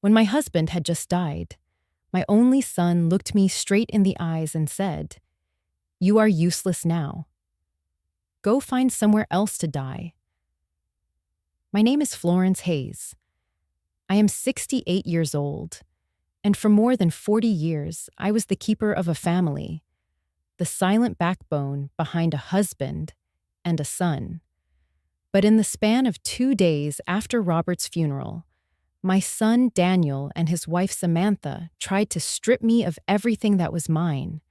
When my husband had just died, my only son looked me straight in the eyes and said, "You are useless now. Go find somewhere else to die." My name is Florence Hayes. I am 68 years old, and for more than 40 years, I was the keeper of a family, the silent backbone behind a husband and a son. But in the span of 2 days after Robert's funeral, my son Daniel and his wife Samantha tried to strip me of everything that was mine.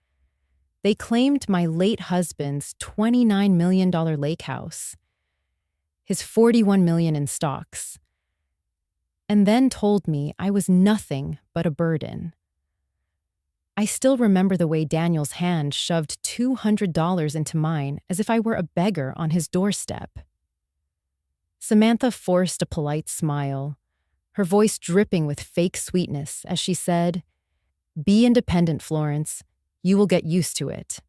They claimed my late husband's $29 million lake house, his $41 million in stocks, and then told me I was nothing but a burden. I still remember the way Daniel's hand shoved $200 into mine as if I were a beggar on his doorstep. Samantha forced a polite smile, her voice dripping with fake sweetness as she said, "Be independent, Florence. You will get used to it."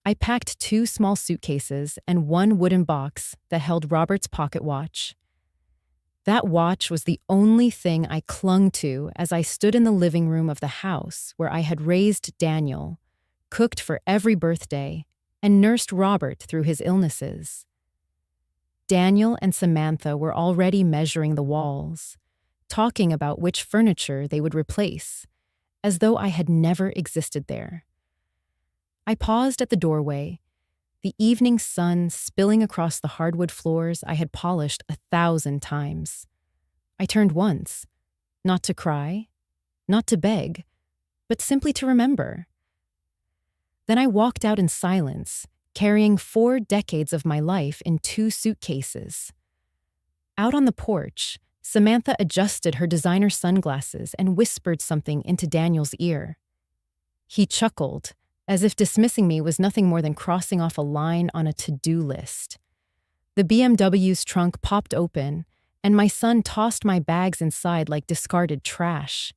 I packed 2 small suitcases and 1 wooden box that held Robert's pocket watch. That watch was the only thing I clung to as I stood in the living room of the house where I had raised Daniel, cooked for every birthday, and nursed Robert through his illnesses. Daniel and Samantha were already measuring the walls, talking about which furniture they would replace, as though I had never existed there. I paused at the doorway, the evening sun spilling across the hardwood floors I had polished 1,000 times. I turned once, not to cry, not to beg, but simply to remember. Then I walked out in silence, carrying 4 decades of my life in 2 suitcases. Out on the porch, Samantha adjusted her designer sunglasses and whispered something into Daniel's ear. He chuckled, as if dismissing me was nothing more than crossing off a line on a to-do list. The BMW's trunk popped open, and my son tossed my bags inside like discarded trash.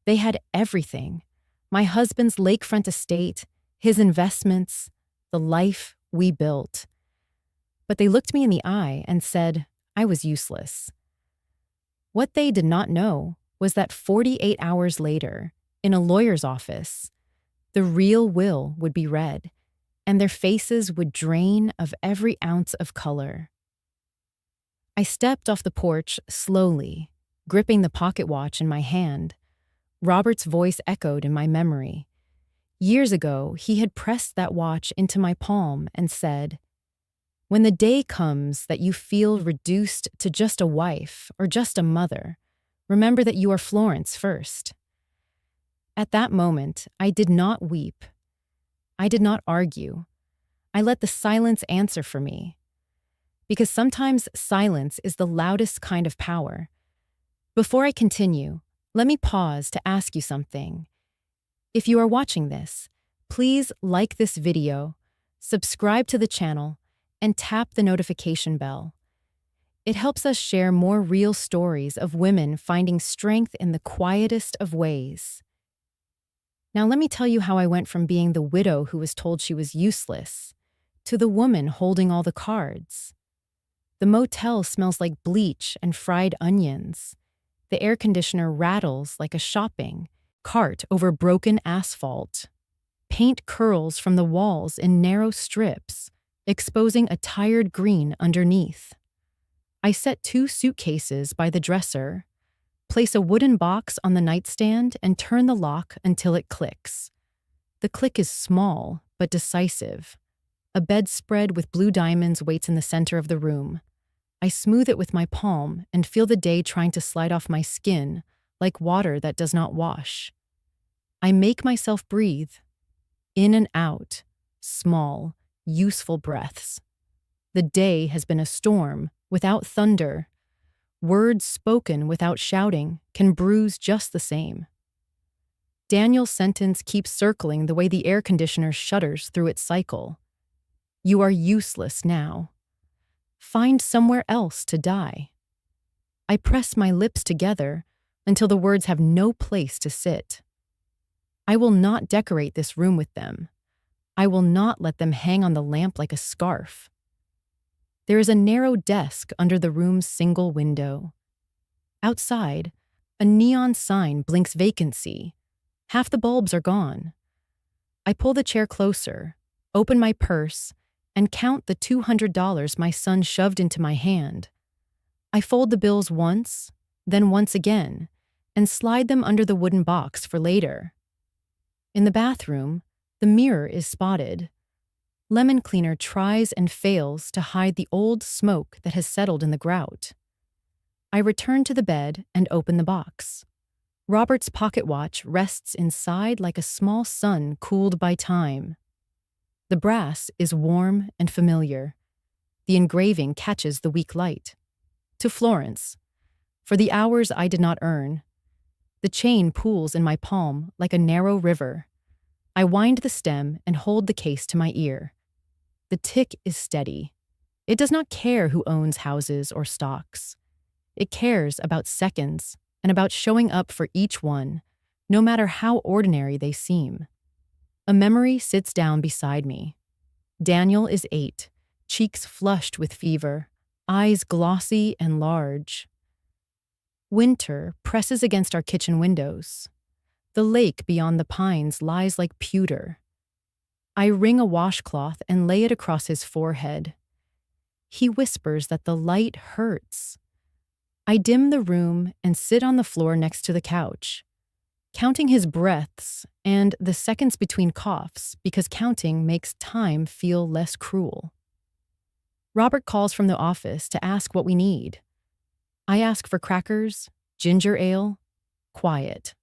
They had everything: my husband's lakefront estate, his investments, the life we built. But they looked me in the eye and said I was useless. What they did not know was that 48 hours later, in a lawyer's office, the real will would be read, and their faces would drain of every ounce of color. I stepped off the porch slowly, gripping the pocket watch in my hand. Robert's voice echoed in my memory. Years ago, he had pressed that watch into my palm and said, "When the day comes that you feel reduced to just a wife or just a mother, remember that you are Florence first." At that moment, I did not weep. I did not argue. I let the silence answer for me. Because sometimes silence is the loudest kind of power. Before I continue, let me pause to ask you something. If you are watching this, please like this video, subscribe to the channel, and tap the notification bell. It helps us share more real stories of women finding strength in the quietest of ways. Now let me tell you how I went from being the widow who was told she was useless to the woman holding all the cards. The motel smells like bleach and fried onions. The air conditioner rattles like a shopping cart over broken asphalt. Paint curls from the walls in narrow strips, exposing a tired green underneath. I set 2 suitcases by the dresser, place a wooden box on the nightstand, and turn the lock until it clicks. The click is small, but decisive. A bedspread with blue diamonds waits in the center of the room. I smooth it with my palm and feel the day trying to slide off my skin like water that does not wash. I make myself breathe, in and out, small, useful breaths. The day has been a storm without thunder. Words spoken without shouting can bruise just the same. Daniel's sentence keeps circling the way the air conditioner shudders through its cycle. You are useless now. Find somewhere else to die. I press my lips together until the words have no place to sit. I will not decorate this room with them. I will not let them hang on the lamp like a scarf. There is a narrow desk under the room's single window. Outside, A neon sign blinks vacancy. Half the bulbs are gone. I pull the chair closer, open my purse, and count the $200 my son shoved into my hand. I fold the bills once, then once again, and slide them under the wooden box for later. In the bathroom, the mirror is spotted. Lemon cleaner tries and fails to hide the old smoke that has settled in the grout. I return to the bed and open the box. Robert's pocket watch rests inside like a small sun cooled by time. The brass is warm and familiar. The engraving catches the weak light. To Florence, for the hours I did not earn. The chain pools in my palm like a narrow river. I wind the stem and hold the case to my ear. The tick is steady. It does not care who owns houses or stocks. It cares about seconds and about showing up for each one, no matter how ordinary they seem. A memory sits down beside me. Daniel is 8, cheeks flushed with fever, eyes glossy and large. Winter presses against our kitchen windows. The lake beyond the pines lies like pewter. I wring a washcloth and lay it across his forehead. He whispers that the light hurts. I dim the room and sit on the floor next to the couch, counting his breaths and the seconds between coughs because counting makes time feel less cruel. Robert calls from the office to ask what we need. I ask for crackers, ginger ale, quiet.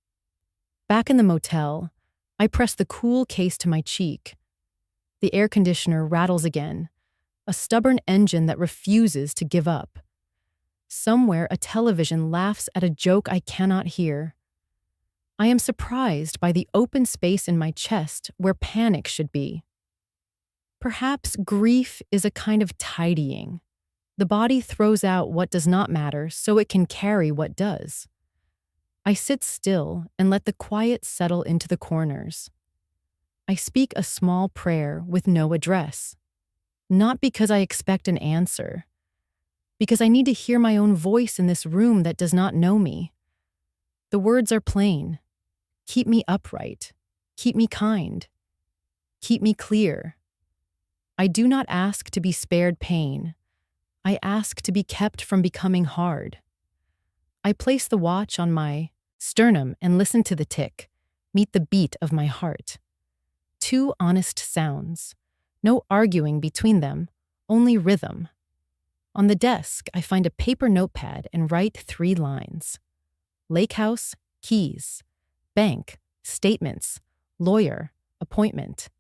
Back in the motel, I press the cool case to my cheek. The air conditioner rattles again, a stubborn engine that refuses to give up. Somewhere, a television laughs at a joke I cannot hear. I am surprised by the open space in my chest where panic should be. Perhaps grief is a kind of tidying. The body throws out what does not matter so it can carry what does. I sit still and let the quiet settle into the corners. I speak a small prayer with no address, not because I expect an answer, because I need to hear my own voice in this room that does not know me. The words are plain. Keep me upright. Keep me kind. Keep me clear. I do not ask to be spared pain. I ask to be kept from becoming hard. I place the watch on my sternum and listen to the tick, meet the beat of my heart. 2 honest sounds. No arguing between them, only rhythm. On the desk, I find a paper notepad and write 3 lines. Lake house, keys. Bank, statements. Lawyer, appointment.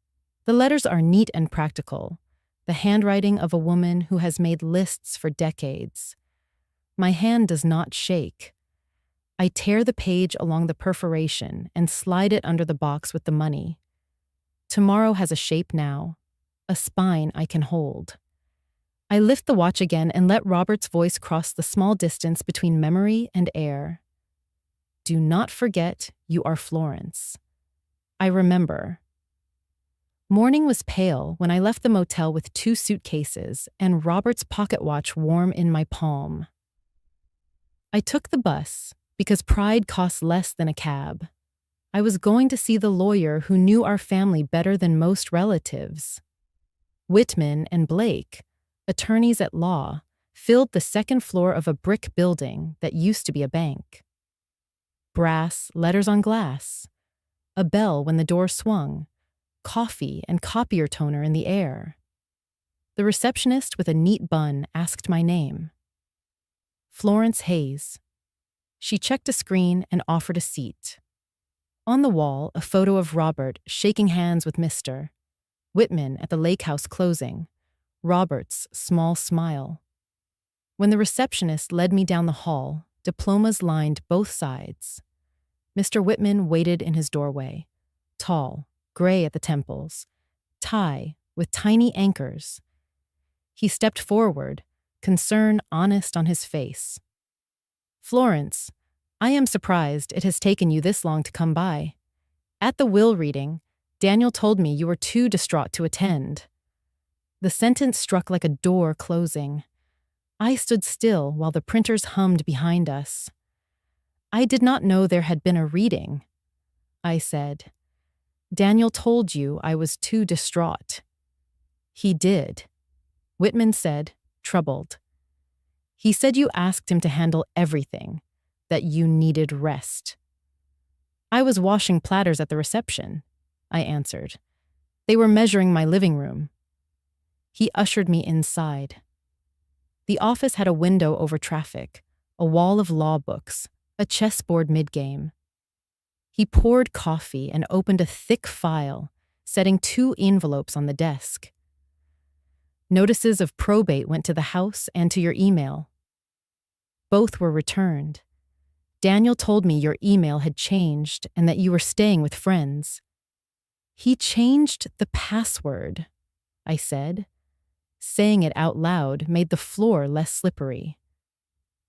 The letters are neat and practical, the handwriting of a woman who has made lists for decades. My hand does not shake. I tear the page along the perforation and slide it under the box with the money. Tomorrow has a shape now, a spine I can hold. I lift the watch again and let Robert's voice cross the small distance between memory and air. Do not forget you are Florence. I remember. Morning was pale when I left the motel with 2 suitcases and Robert's pocket watch warm in my palm. I took the bus because pride costs less than a cab. I was going to see the lawyer who knew our family better than most relatives. Whitman and Blake, attorneys at law, filled the 2nd floor of a brick building that used to be a bank. Brass, letters on glass. A bell when the door swung. Coffee and copier toner in the air. The receptionist with a neat bun asked my name. Florence Hayes. She checked a screen and offered a seat. On the wall, a photo of Robert shaking hands with Mr. Whitman at the lake house closing. Robert's small smile. When the receptionist led me down the hall, diplomas lined both sides. Mr. Whitman waited in his doorway, tall, gray at the temples, tie with tiny anchors. He stepped forward, concern honest on his face. Florence, I am surprised it has taken you this long to come by. At the will reading, Daniel told me you were too distraught to attend. The sentence struck like a door closing. I stood still while the printers hummed behind us. I did not know there had been a reading, I said. Daniel told you I was too distraught. He did, Whitman said, troubled. He said you asked him to handle everything, that you needed rest. I was washing platters at the reception, I answered. They were measuring my living room. He ushered me inside. The office had a window over traffic, a wall of law books, a chessboard mid-game. He poured coffee and opened a thick file, setting 2 envelopes on the desk. Notices of probate went to the house and to your email. Both were returned. Daniel told me your email had changed and that you were staying with friends. He changed the password, I said. Saying it out loud made the floor less slippery.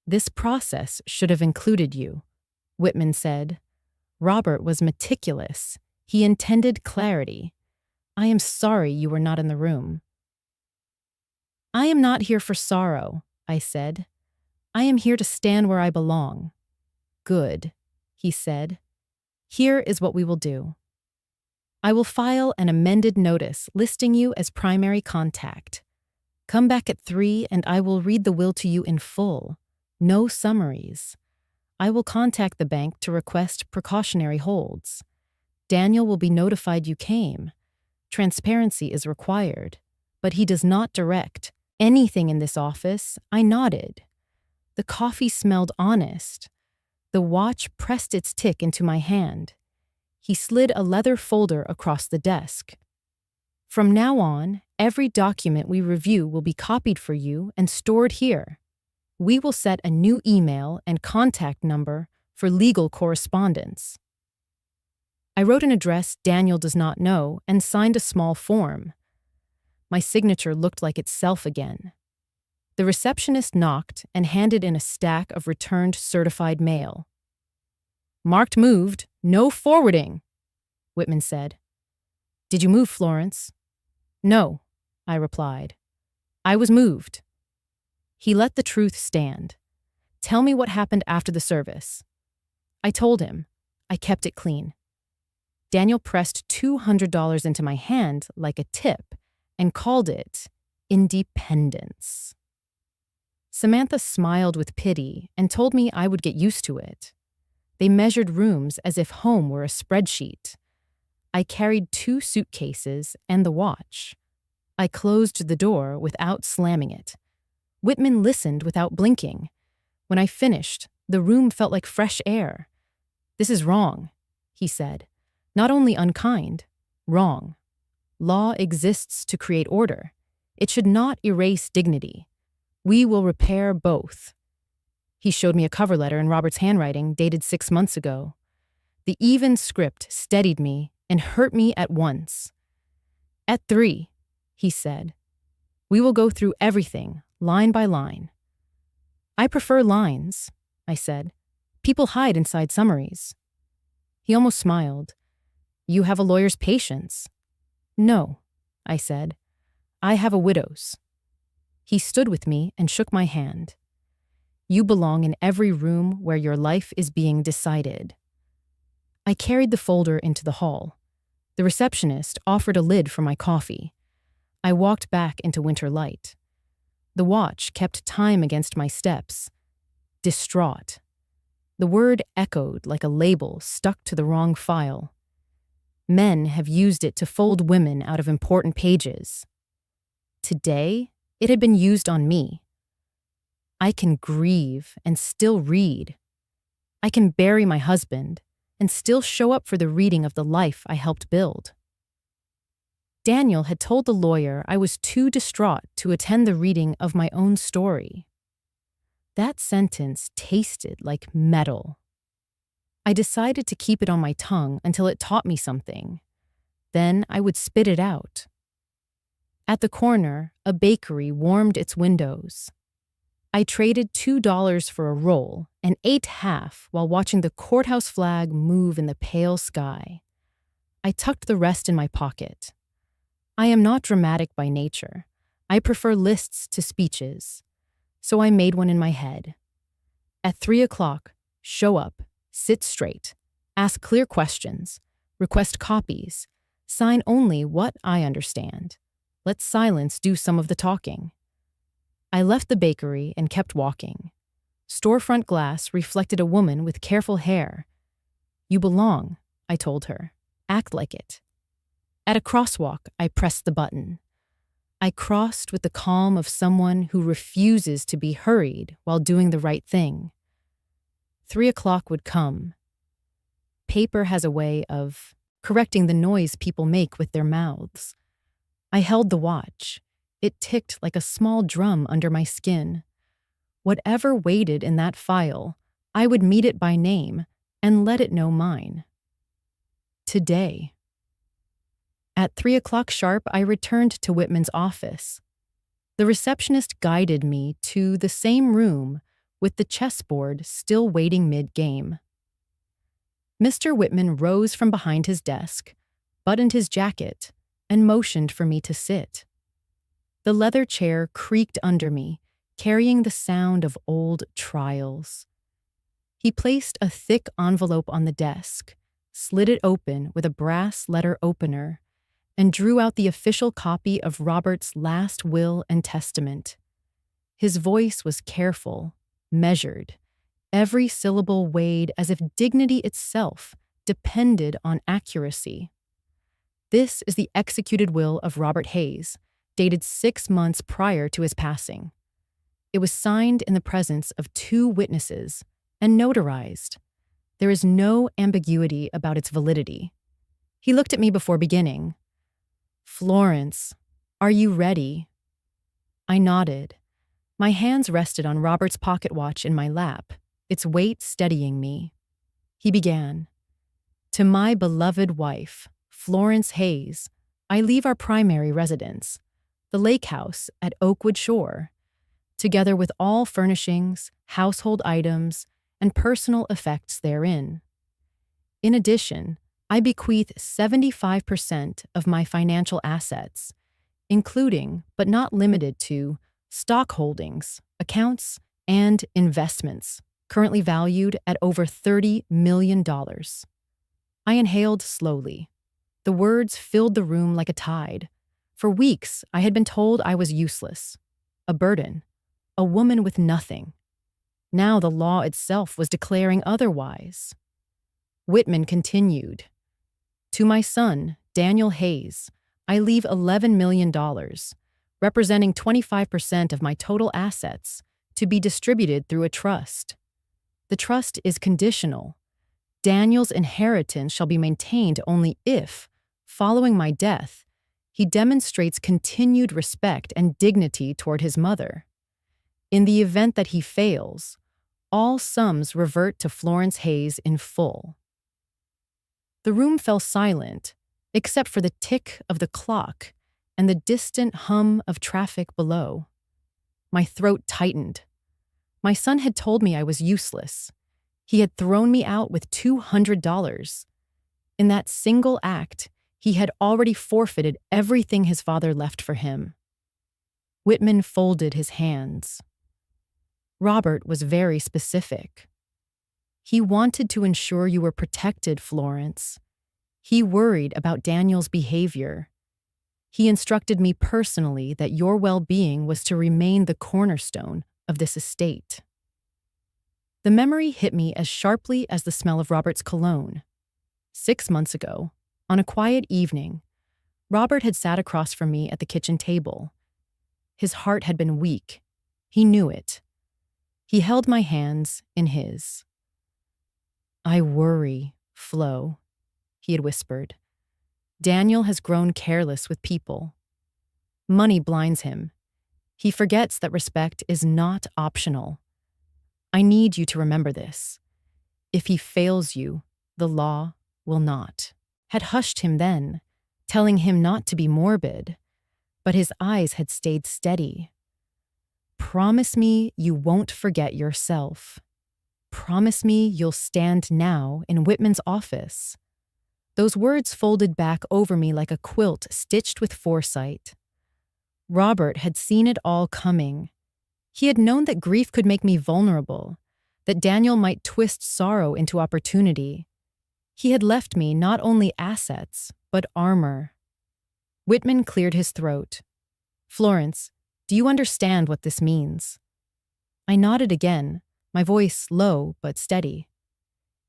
This process should have included you, Whitman said. Robert was meticulous. He intended clarity. I am sorry you were not in the room. I am not here for sorrow, I said. I am here to stand where I belong. Good, he said. Here is what we will do. I will file an amended notice listing you as primary contact. Come back at 3 and I will read the will to you in full. No summaries. I will contact the bank to request precautionary holds. Daniel will be notified you came. Transparency is required, but he does not direct anything in this office. I nodded. The coffee smelled honest. The watch pressed its tick into my hand. He slid a leather folder across the desk. From now on, every document we review will be copied for you and stored here. We will set a new email and contact number for legal correspondence. I wrote an address Daniel does not know and signed a small form. My signature looked like itself again. The receptionist knocked and handed in a stack of returned certified mail. Marked moved, no forwarding, Whitman said. Did you move, Florence? No, I replied. I was moved. He let the truth stand. Tell me what happened after the service. I told him. I kept it clean. Daniel pressed $200 into my hand like a tip and called it independence. Samantha smiled with pity and told me I would get used to it. They measured rooms as if home were a spreadsheet. I carried 2 suitcases and the watch. I closed the door without slamming it. Whitman listened without blinking. When I finished, the room felt like fresh air. This is wrong, he said. Not only unkind, wrong. Law exists to create order. It should not erase dignity. We will repair both. He showed me a cover letter in Robert's handwriting dated 6 months ago. The even script steadied me and hurt me at once. At 3, he said. We will go through everything, line by line. I prefer lines, I said. People hide inside summaries. He almost smiled. You have a lawyer's patience. No, I said. I have a widow's. He stood with me and shook my hand. You belong in every room where your life is being decided. I carried the folder into the hall. The receptionist offered a lid for my coffee. I walked back into winter light. The watch kept time against my steps. Distraught. The word echoed like a label stuck to the wrong file. Men have used it to fold women out of important pages. Today, it had been used on me. I can grieve and still read. I can bury my husband and still show up for the reading of the life I helped build. Daniel had told the lawyer I was too distraught to attend the reading of my own story. That sentence tasted like metal. I decided to keep it on my tongue until it taught me something. Then I would spit it out. At the corner, a bakery warmed its windows. I traded $2 for a roll and ate half while watching the courthouse flag move in the pale sky. I tucked the rest in my pocket. I am not dramatic by nature. I prefer lists to speeches. So I made one in my head. At 3 o'clock, show up Sit straight. Ask clear questions. Request copies. Sign only what I understand. Let silence do some of the talking. I left the bakery and kept walking. Storefront glass reflected a woman with careful hair. You belong, I told her. Act like it. At a crosswalk, I pressed the button. I crossed with the calm of someone who refuses to be hurried while doing the right thing. 3 o'clock would come. Paper has a way of correcting the noise people make with their mouths. I held the watch. It ticked like a small drum under my skin. Whatever waited in that file, I would meet it by name and let it know mine. Today. At 3 o'clock sharp, I returned to Whitman's office. The receptionist guided me to the same room with the chessboard still waiting mid-game. Mr. Whitman rose from behind his desk, buttoned his jacket, and motioned for me to sit. The leather chair creaked under me, carrying the sound of old trials. He placed a thick envelope on the desk, slid it open with a brass letter opener, and drew out the official copy of Robert's last will and testament. His voice was careful, measured, every syllable weighed as if dignity itself depended on accuracy. This is the executed will of Robert Hayes, dated 6 months prior to his passing. It was signed in the presence of 2 witnesses and notarized. There is no ambiguity about its validity. He looked at me before beginning. Florence, are you ready? I nodded. My hands rested on Robert's pocket watch in my lap, its weight steadying me. He began. To my beloved wife, Florence Hayes, I leave our primary residence, the lake house at Oakwood Shore, together with all furnishings, household items, and personal effects therein. In addition, I bequeath 75% of my financial assets, including, but not limited to, stock holdings, accounts, and investments, currently valued at over $30 million. I inhaled slowly. The words filled the room like a tide. For weeks, I had been told I was useless, a burden, a woman with nothing. Now the law itself was declaring otherwise. Whitman continued. To my son, Daniel Hayes, I leave $11 million, representing 25% of my total assets, to be distributed through a trust. The trust is conditional. Daniel's inheritance shall be maintained only if, following my death, he demonstrates continued respect and dignity toward his mother. In the event that he fails, all sums revert to Florence Hayes in full. The room fell silent, except for the tick of the clock and the distant hum of traffic below. My throat tightened. My son had told me I was useless. He had thrown me out with $200. In that single act, he had already forfeited everything his father left for him. Whitman folded his hands. Robert was very specific. He wanted to ensure you were protected, Florence. He worried about Daniel's behavior. He instructed me personally that your well-being was to remain the cornerstone of this estate. The memory hit me as sharply as the smell of Robert's cologne. 6 months ago, on a quiet evening, Robert had sat across from me at the kitchen table. His heart had been weak. He knew it. He held my hands in his. I worry, Flo, he had whispered. Daniel has grown careless with people. Money blinds him. He forgets that respect is not optional. I need you to remember this. If he fails you, the law will not. Had hushed him then, telling him not to be morbid, but his eyes had stayed steady. Promise me you won't forget yourself. Promise me you'll stand now in Whitman's office. Those words folded back over me like a quilt stitched with foresight. Robert had seen it all coming. He had known that grief could make me vulnerable, that Daniel might twist sorrow into opportunity. He had left me not only assets, but armor. Whitman cleared his throat. Florence, do you understand what this means? I nodded again, my voice low but steady.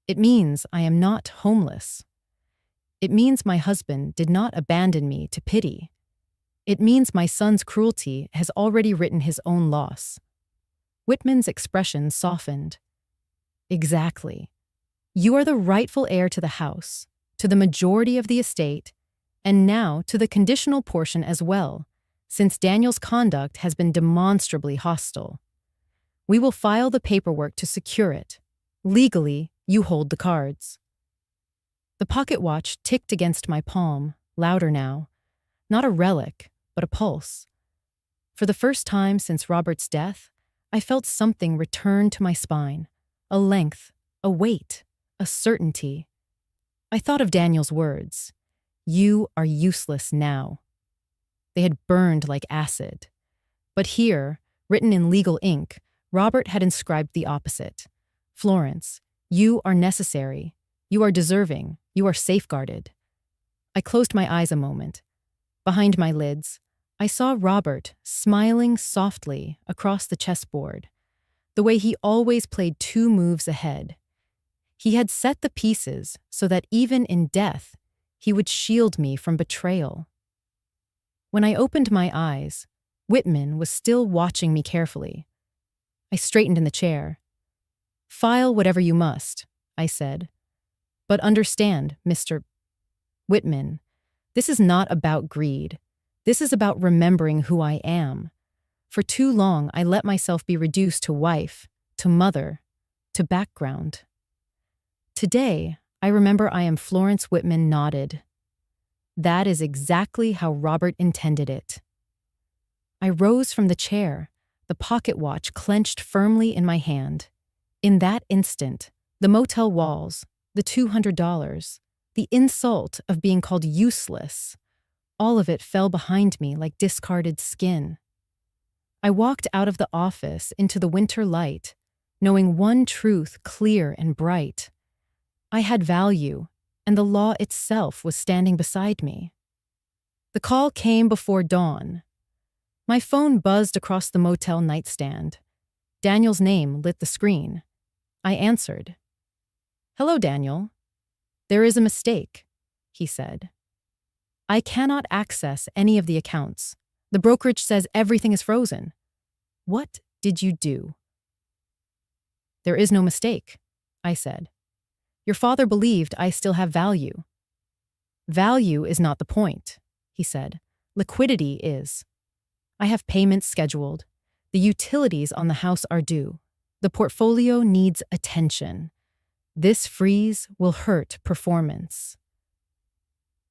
It means I am not homeless. It means my husband did not abandon me to pity. It means my son's cruelty has already written his own loss. Whitman's expression softened. Exactly. You are the rightful heir to the house, to the majority of the estate, and now to the conditional portion as well, since Daniel's conduct has been demonstrably hostile. We will file the paperwork to secure it. Legally, you hold the cards. The pocket watch ticked against my palm, louder now. Not a relic, but a pulse. For the first time since Robert's death, I felt something return to my spine. A length, a weight, a certainty. I thought of Daniel's words. You are useless now. They had burned like acid. But here, written in legal ink, Robert had inscribed the opposite. Florence, you are necessary. You are deserving. You are safeguarded. I closed my eyes a moment. Behind my lids, I saw Robert smiling softly across the chessboard, the way he always played 2 moves ahead. He had set the pieces so that even in death, he would shield me from betrayal. When I opened my eyes, Whitman was still watching me carefully. I straightened in the chair. File whatever you must, I said. But understand, Mr. Whitman, this is not about greed. This is about remembering who I am. For too long, I let myself be reduced to wife, to mother, to background. Today, I remember I am Florence Whitman nodded. That is exactly how Robert intended it. I rose from the chair, the pocket watch clenched firmly in my hand. In that instant, the motel walls, the $200, the insult of being called useless, all of it fell behind me like discarded skin. I walked out of the office into the winter light, knowing one truth clear and bright. I had value, and the law itself was standing beside me. The call came before dawn. My phone buzzed across the motel nightstand. Daniel's name lit the screen. I answered. Hello, Daniel. There is a mistake, he said. I cannot access any of the accounts. The brokerage says everything is frozen. What did you do? There is no mistake, I said. Your father believed I still have value. Value is not the point, he said. Liquidity is. I have payments scheduled. The utilities on the house are due. The portfolio needs attention. This freeze will hurt performance.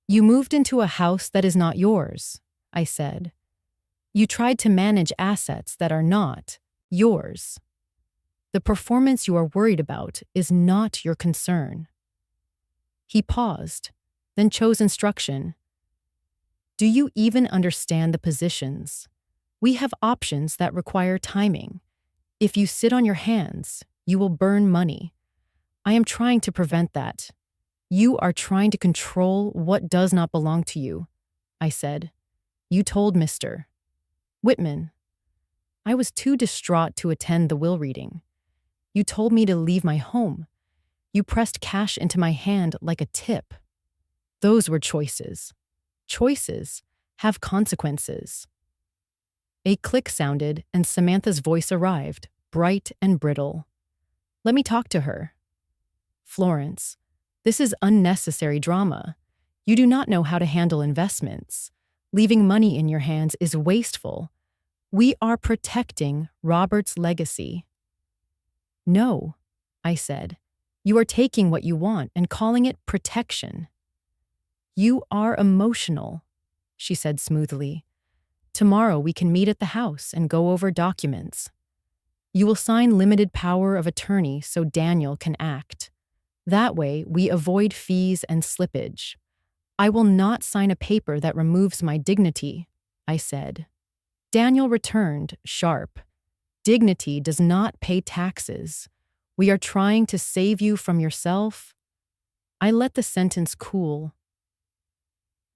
You moved into a house that is not yours, I said. You tried to manage assets that are not yours. The performance you are worried about is not your concern. He paused, then chose instruction. Do you even understand the positions? We have options that require timing. If you sit on your hands, you will burn money. I am trying to prevent that. You are trying to control what does not belong to you, I said. You told Mr. Whitman. I was too distraught to attend the will reading. You told me to leave my home. You pressed cash into my hand like a tip. Those were choices. Choices have consequences. A click sounded and Samantha's voice arrived, bright and brittle. Let me talk to her. Florence, this is unnecessary drama. You do not know how to handle investments. Leaving money in your hands is wasteful. We are protecting Robert's legacy. No, I said. You are taking what you want and calling it protection. You are emotional, she said smoothly. Tomorrow we can meet at the house and go over documents. You will sign limited power of attorney so Daniel can act. That way we avoid fees and slippage. I will not sign a paper that removes my dignity, I said. Daniel returned, sharp. Dignity does not pay taxes. We are trying to save you from yourself. I let the sentence cool.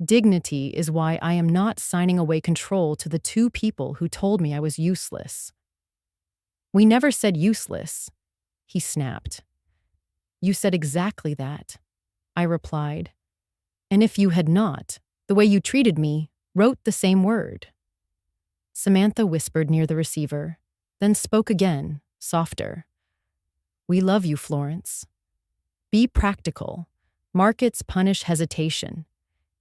Dignity is why I am not signing away control to the two people who told me I was useless. We never said useless, he snapped. You said exactly that, I replied. And if you had not, the way you treated me wrote the same word. Samantha whispered near the receiver, then spoke again, softer. We love you, Florence. Be practical. Markets punish hesitation.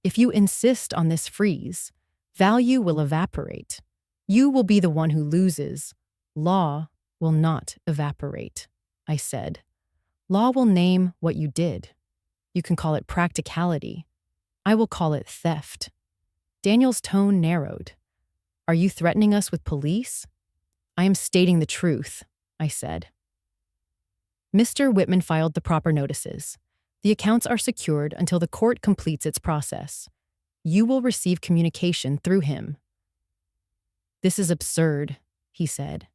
If you insist on this freeze, value will evaporate. You will be the one who loses. Law will not evaporate, I said. Law will name what you did. You can call it practicality. I will call it theft. Daniel's tone narrowed. Are you threatening us with police? I am stating the truth, I said. Mr. Whitman filed the proper notices. The accounts are secured until the court completes its process. You will receive communication through him. This is absurd, he said.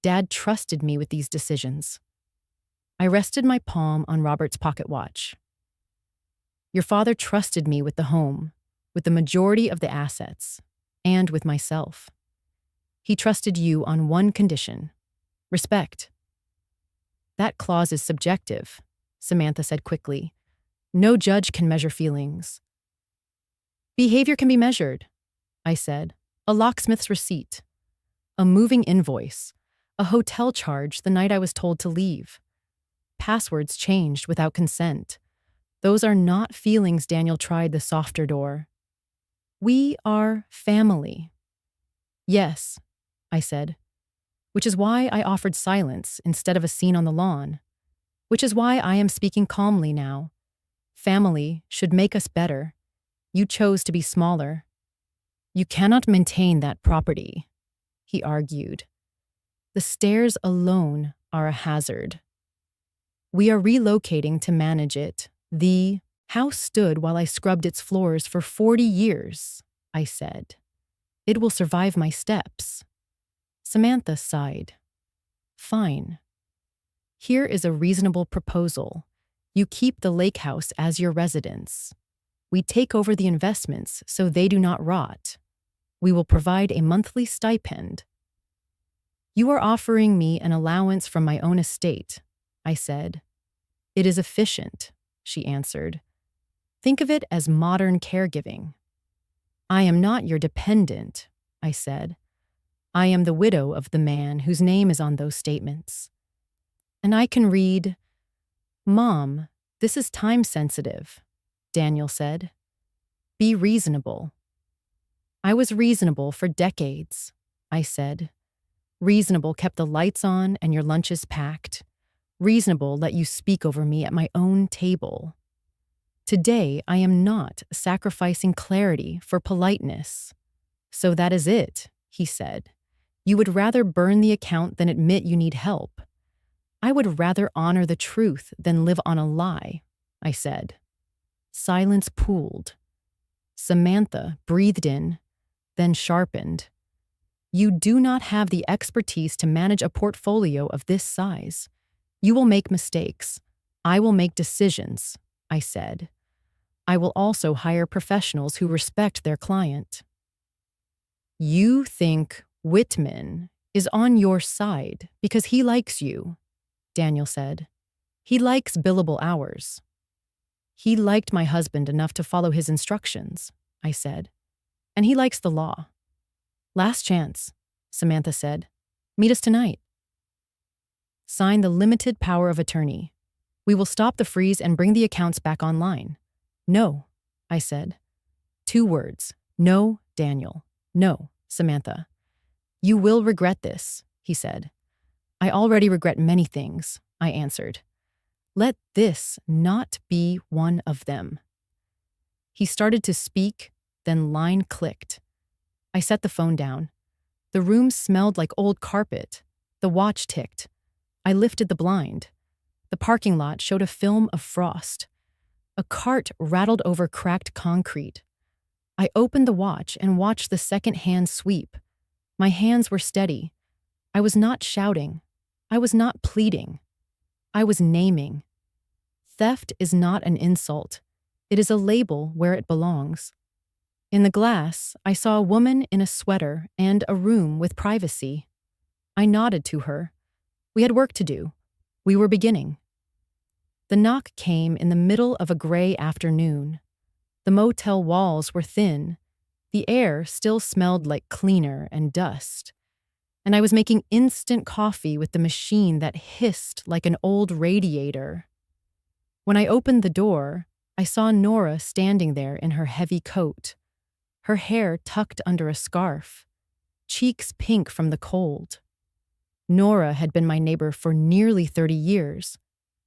Dad trusted me with these decisions. I rested my palm on Robert's pocket watch. Your father trusted me with the home, with the majority of the assets, and with myself. He trusted you on one condition: respect. That clause is subjective, Samantha said quickly. No judge can measure feelings. Behavior can be measured, I said. A locksmith's receipt, a moving invoice, a hotel charge the night I was told to leave. Passwords changed without consent. Those are not feelings. Daniel tried the softer door. We are family. Yes, I said, which is why I offered silence instead of a scene on the lawn, which is why I am speaking calmly now. Family should make us better. You chose to be smaller. You cannot maintain that property, he argued. The stairs alone are a hazard. We are relocating to manage it. The house stood while I scrubbed its floors for 40 years, I said. It will survive my steps. Samantha sighed. Fine. Here is a reasonable proposal. You keep the lake house as your residence. We take over the investments so they do not rot. We will provide a monthly stipend. You are offering me an allowance from my own estate, I said. It is efficient, she answered. Think of it as modern caregiving. I am not your dependent, I said. I am the widow of the man whose name is on those statements. And I can read, Mom, this is time-sensitive, Daniel said. Be reasonable. I was reasonable for decades, I said. Reasonable kept the lights on and your lunches packed. Reasonable let you speak over me at my own table. Today, I am not sacrificing clarity for politeness. So that is it, he said. You would rather burn the account than admit you need help. I would rather honor the truth than live on a lie, I said. Silence pooled. Samantha breathed in, then sharpened. You do not have the expertise to manage a portfolio of this size. You will make mistakes. I will make decisions, I said. I will also hire professionals who respect their client. You think Whitman is on your side because he likes you, Daniel said. He likes billable hours. He liked my husband enough to follow his instructions, I said. And he likes the law. Last chance, Samantha said. Meet us tonight. Sign the limited power of attorney. We will stop the freeze and bring the accounts back online. No, I said. 2 words. No, Daniel. No, Samantha. You will regret this, he said. I already regret many things, I answered. Let this not be one of them. He started to speak, then line clicked. I set the phone down. The room smelled like old carpet. The watch ticked. I lifted the blind. The parking lot showed a film of frost. A cart rattled over cracked concrete. I opened the watch and watched the second hand sweep. My hands were steady. I was not shouting. I was not pleading. I was naming. Theft is not an insult. It is a label where it belongs. In the glass, I saw a woman in a sweater and a room with privacy. I nodded to her. We had work to do. We were beginning. The knock came in the middle of a gray afternoon. The motel walls were thin. The air still smelled like cleaner and dust. And I was making instant coffee with the machine that hissed like an old radiator. When I opened the door, I saw Nora standing there in her heavy coat, her hair tucked under a scarf, cheeks pink from the cold. Nora had been my neighbor for nearly 30 years.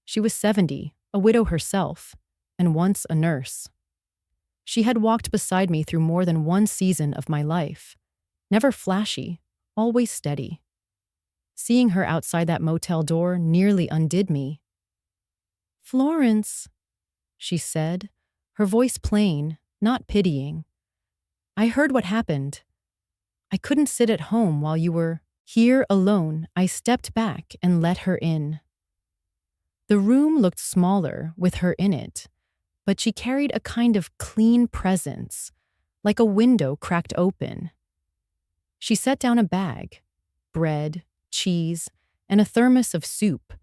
She was 70, a widow herself, and once a nurse. She had walked beside me through more than one season of my life, never flashy, always steady. Seeing her outside that motel door nearly undid me. "Florence," she said, her voice plain, not pitying. "I heard what happened. I couldn't sit at home while you were here alone." I stepped back and let her in. The room looked smaller with her in it, but she carried a kind of clean presence, like a window cracked open. She set down a bag, bread, cheese, and a thermos of soup,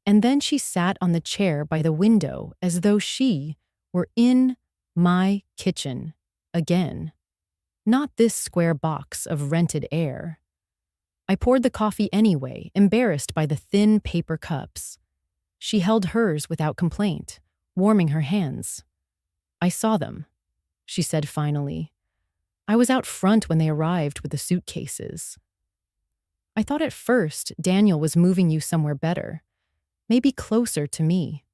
and then she sat on the chair by the window as though she were in my kitchen again, not this square box of rented air. I poured the coffee anyway, embarrassed by the thin paper cups. She held hers without complaint, warming her hands. "I saw them," she said finally. "I was out front when they arrived with the suitcases. I thought at first Daniel was moving you somewhere better, maybe closer to me.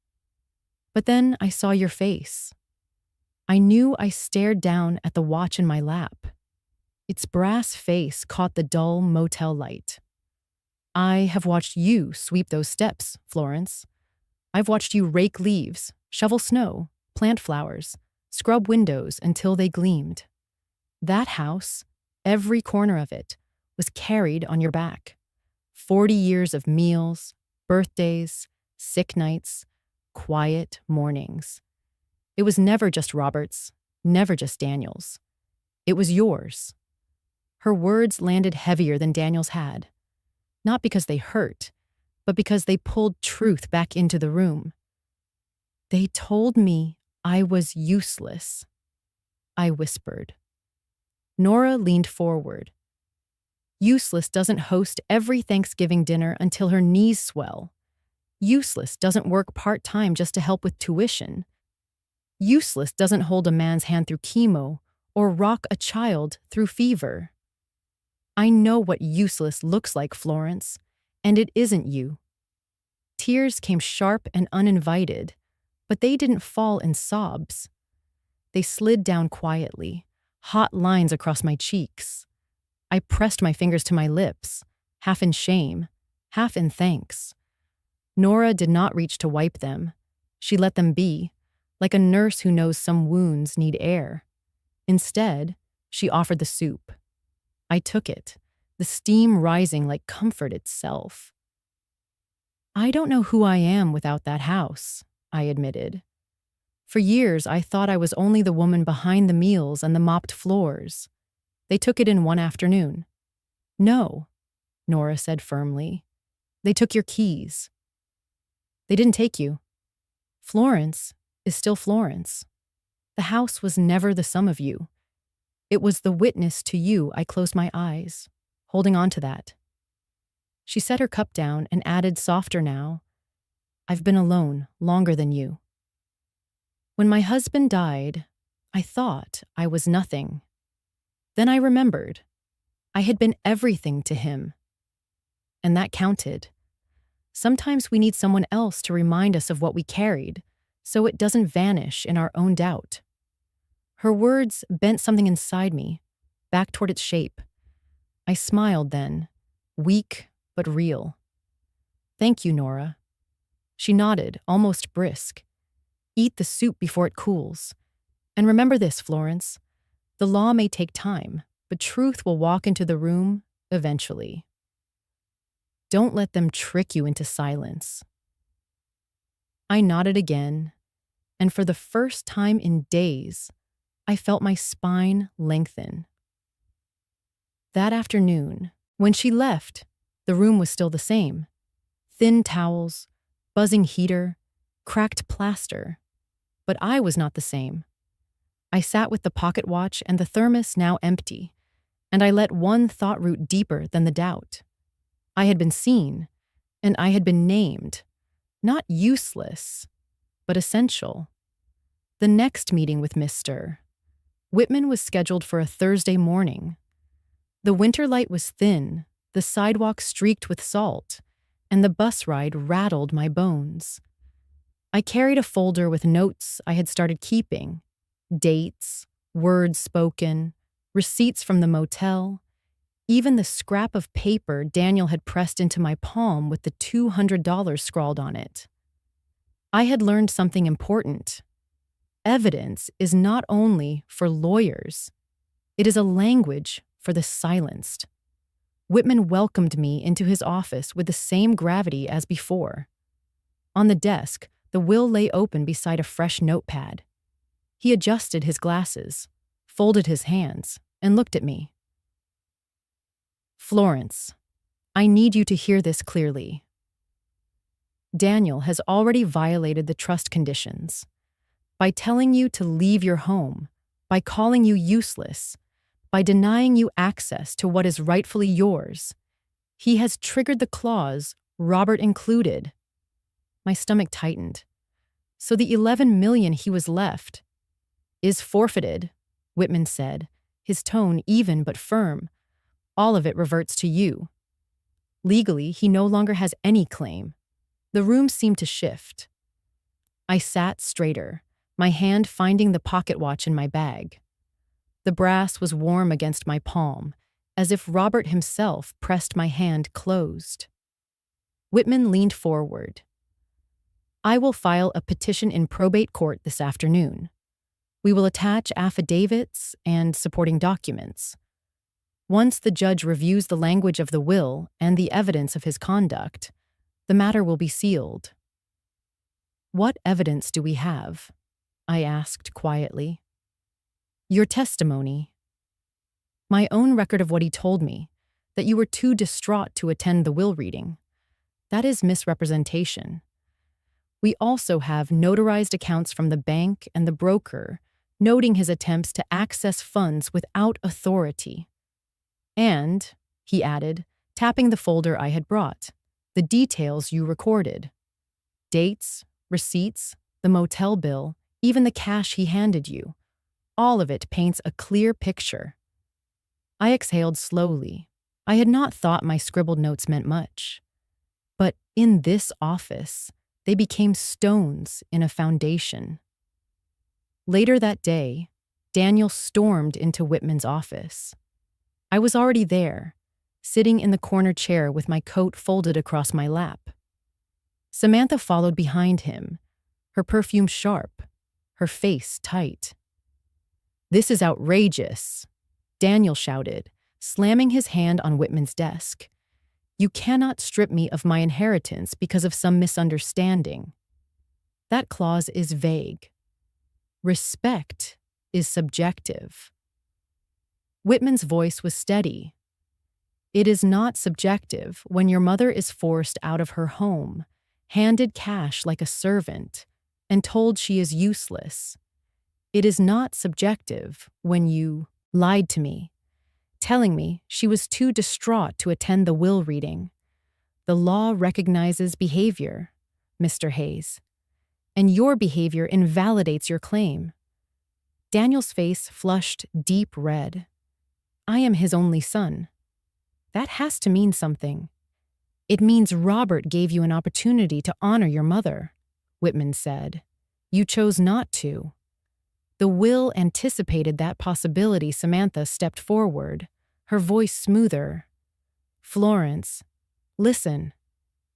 But then I saw your face. I knew I stared down at the watch in my lap. Its brass face caught the dull motel light. I have watched you sweep those steps, Florence. I've watched you rake leaves, shovel snow, plant flowers, scrub windows until they gleamed. That house, every corner of it, was carried on your back. 40 years of meals, birthdays, sick nights, quiet mornings. It was never just Robert's, never just Daniel's. It was yours." Her words landed heavier than Daniel's had, not because they hurt, but because they pulled truth back into the room. "They told me I was useless," I whispered. Nora leaned forward. "Useless doesn't host every Thanksgiving dinner until her knees swell. Useless doesn't work part-time just to help with tuition. Useless doesn't hold a man's hand through chemo or rock a child through fever. I know what useless looks like, Florence, and it isn't you." Tears came sharp and uninvited, but they didn't fall in sobs. They slid down quietly, hot lines across my cheeks. I pressed my fingers to my lips, half in shame, half in thanks. Nora did not reach to wipe them. She let them be, like a nurse who knows some wounds need air. Instead, she offered the soup. I took it, the steam rising like comfort itself. "I don't know who I am without that house," I admitted. "For years, I thought I was only the woman behind the meals and the mopped floors. They took it in one afternoon." "No," Nora said firmly. "They took your keys." "They didn't take you. Florence is still Florence. The house was never the sum of you. It was the witness to you." I closed my eyes, holding on to that. She set her cup down and added softer now, "I've been alone longer than you. When my husband died, I thought I was nothing. Then I remembered. I had been everything to him. And that counted. Sometimes we need someone else to remind us of what we carried, so it doesn't vanish in our own doubt." Her words bent something inside me, back toward its shape. I smiled then, weak but real. "Thank you, Nora." She nodded, almost brisk. "Eat the soup before it cools. And remember this, Florence. The law may take time, but truth will walk into the room eventually. Don't let them trick you into silence." I nodded again, and for the first time in days, I felt my spine lengthen. That afternoon, when she left, the room was still the same. Thin towels, buzzing heater, cracked plaster. But I was not the same. I sat with the pocket watch and the thermos now empty, and I let one thought root deeper than the doubt. I had been seen, and I had been named, not useless, but essential. The next meeting with Mr. Whitman was scheduled for a Thursday morning. The winter light was thin, the sidewalk streaked with salt, and the bus ride rattled my bones. I carried a folder with notes I had started keeping, dates, words spoken, receipts from the motel, even the scrap of paper Daniel had pressed into my palm with the $200 scrawled on it. I had learned something important. Evidence is not only for lawyers, it is a language for the silenced. Whitman welcomed me into his office with the same gravity as before. On the desk, the will lay open beside a fresh notepad. He adjusted his glasses, folded his hands, and looked at me. Florence, I need you to hear this clearly. Daniel has already violated the trust conditions. By telling you to leave your home, by calling you useless, by denying you access to what is rightfully yours, he has triggered the clause, Robert included. My stomach tightened. So the $11 million he was left is forfeited, Whitman said, his tone even but firm. All of it reverts to you. Legally, he no longer has any claim. The room seemed to shift. I sat straighter, my hand finding the pocket watch in my bag. The brass was warm against my palm, as if Robert himself pressed my hand closed. Whitman leaned forward. I will file a petition in probate court this afternoon. We will attach affidavits and supporting documents. Once the judge reviews the language of the will and the evidence of his conduct, the matter will be sealed. What evidence do we have? I asked quietly. Your testimony. My own record of what he told me, that you were too distraught to attend the will reading. That is misrepresentation. We also have notarized accounts from the bank and the broker, noting his attempts to access funds without authority. And, he added, tapping the folder I had brought, the details you recorded. Dates, receipts, the motel bill, even the cash he handed you. All of it paints a clear picture. I exhaled slowly. I had not thought my scribbled notes meant much. But in this office, they became stones in a foundation. Later that day, Daniel stormed into Whitman's office. I was already there, sitting in the corner chair with my coat folded across my lap. Samantha followed behind him, her perfume sharp, her face tight. This is outrageous, Daniel shouted, slamming his hand on Whitman's desk. You cannot strip me of my inheritance because of some misunderstanding. That clause is vague. Respect is subjective. Whitman's voice was steady. It is not subjective when your mother is forced out of her home, handed cash like a servant, and told she is useless. It is not subjective when you lied to me, telling me she was too distraught to attend the will reading. The law recognizes behavior, Mr. Hayes, and your behavior invalidates your claim. Daniel's face flushed deep red. I am his only son. That has to mean something. It means Robert gave you an opportunity to honor your mother, Whitman said. You chose not to. The will anticipated that possibility. Samantha stepped forward, her voice smoother. Florence, listen.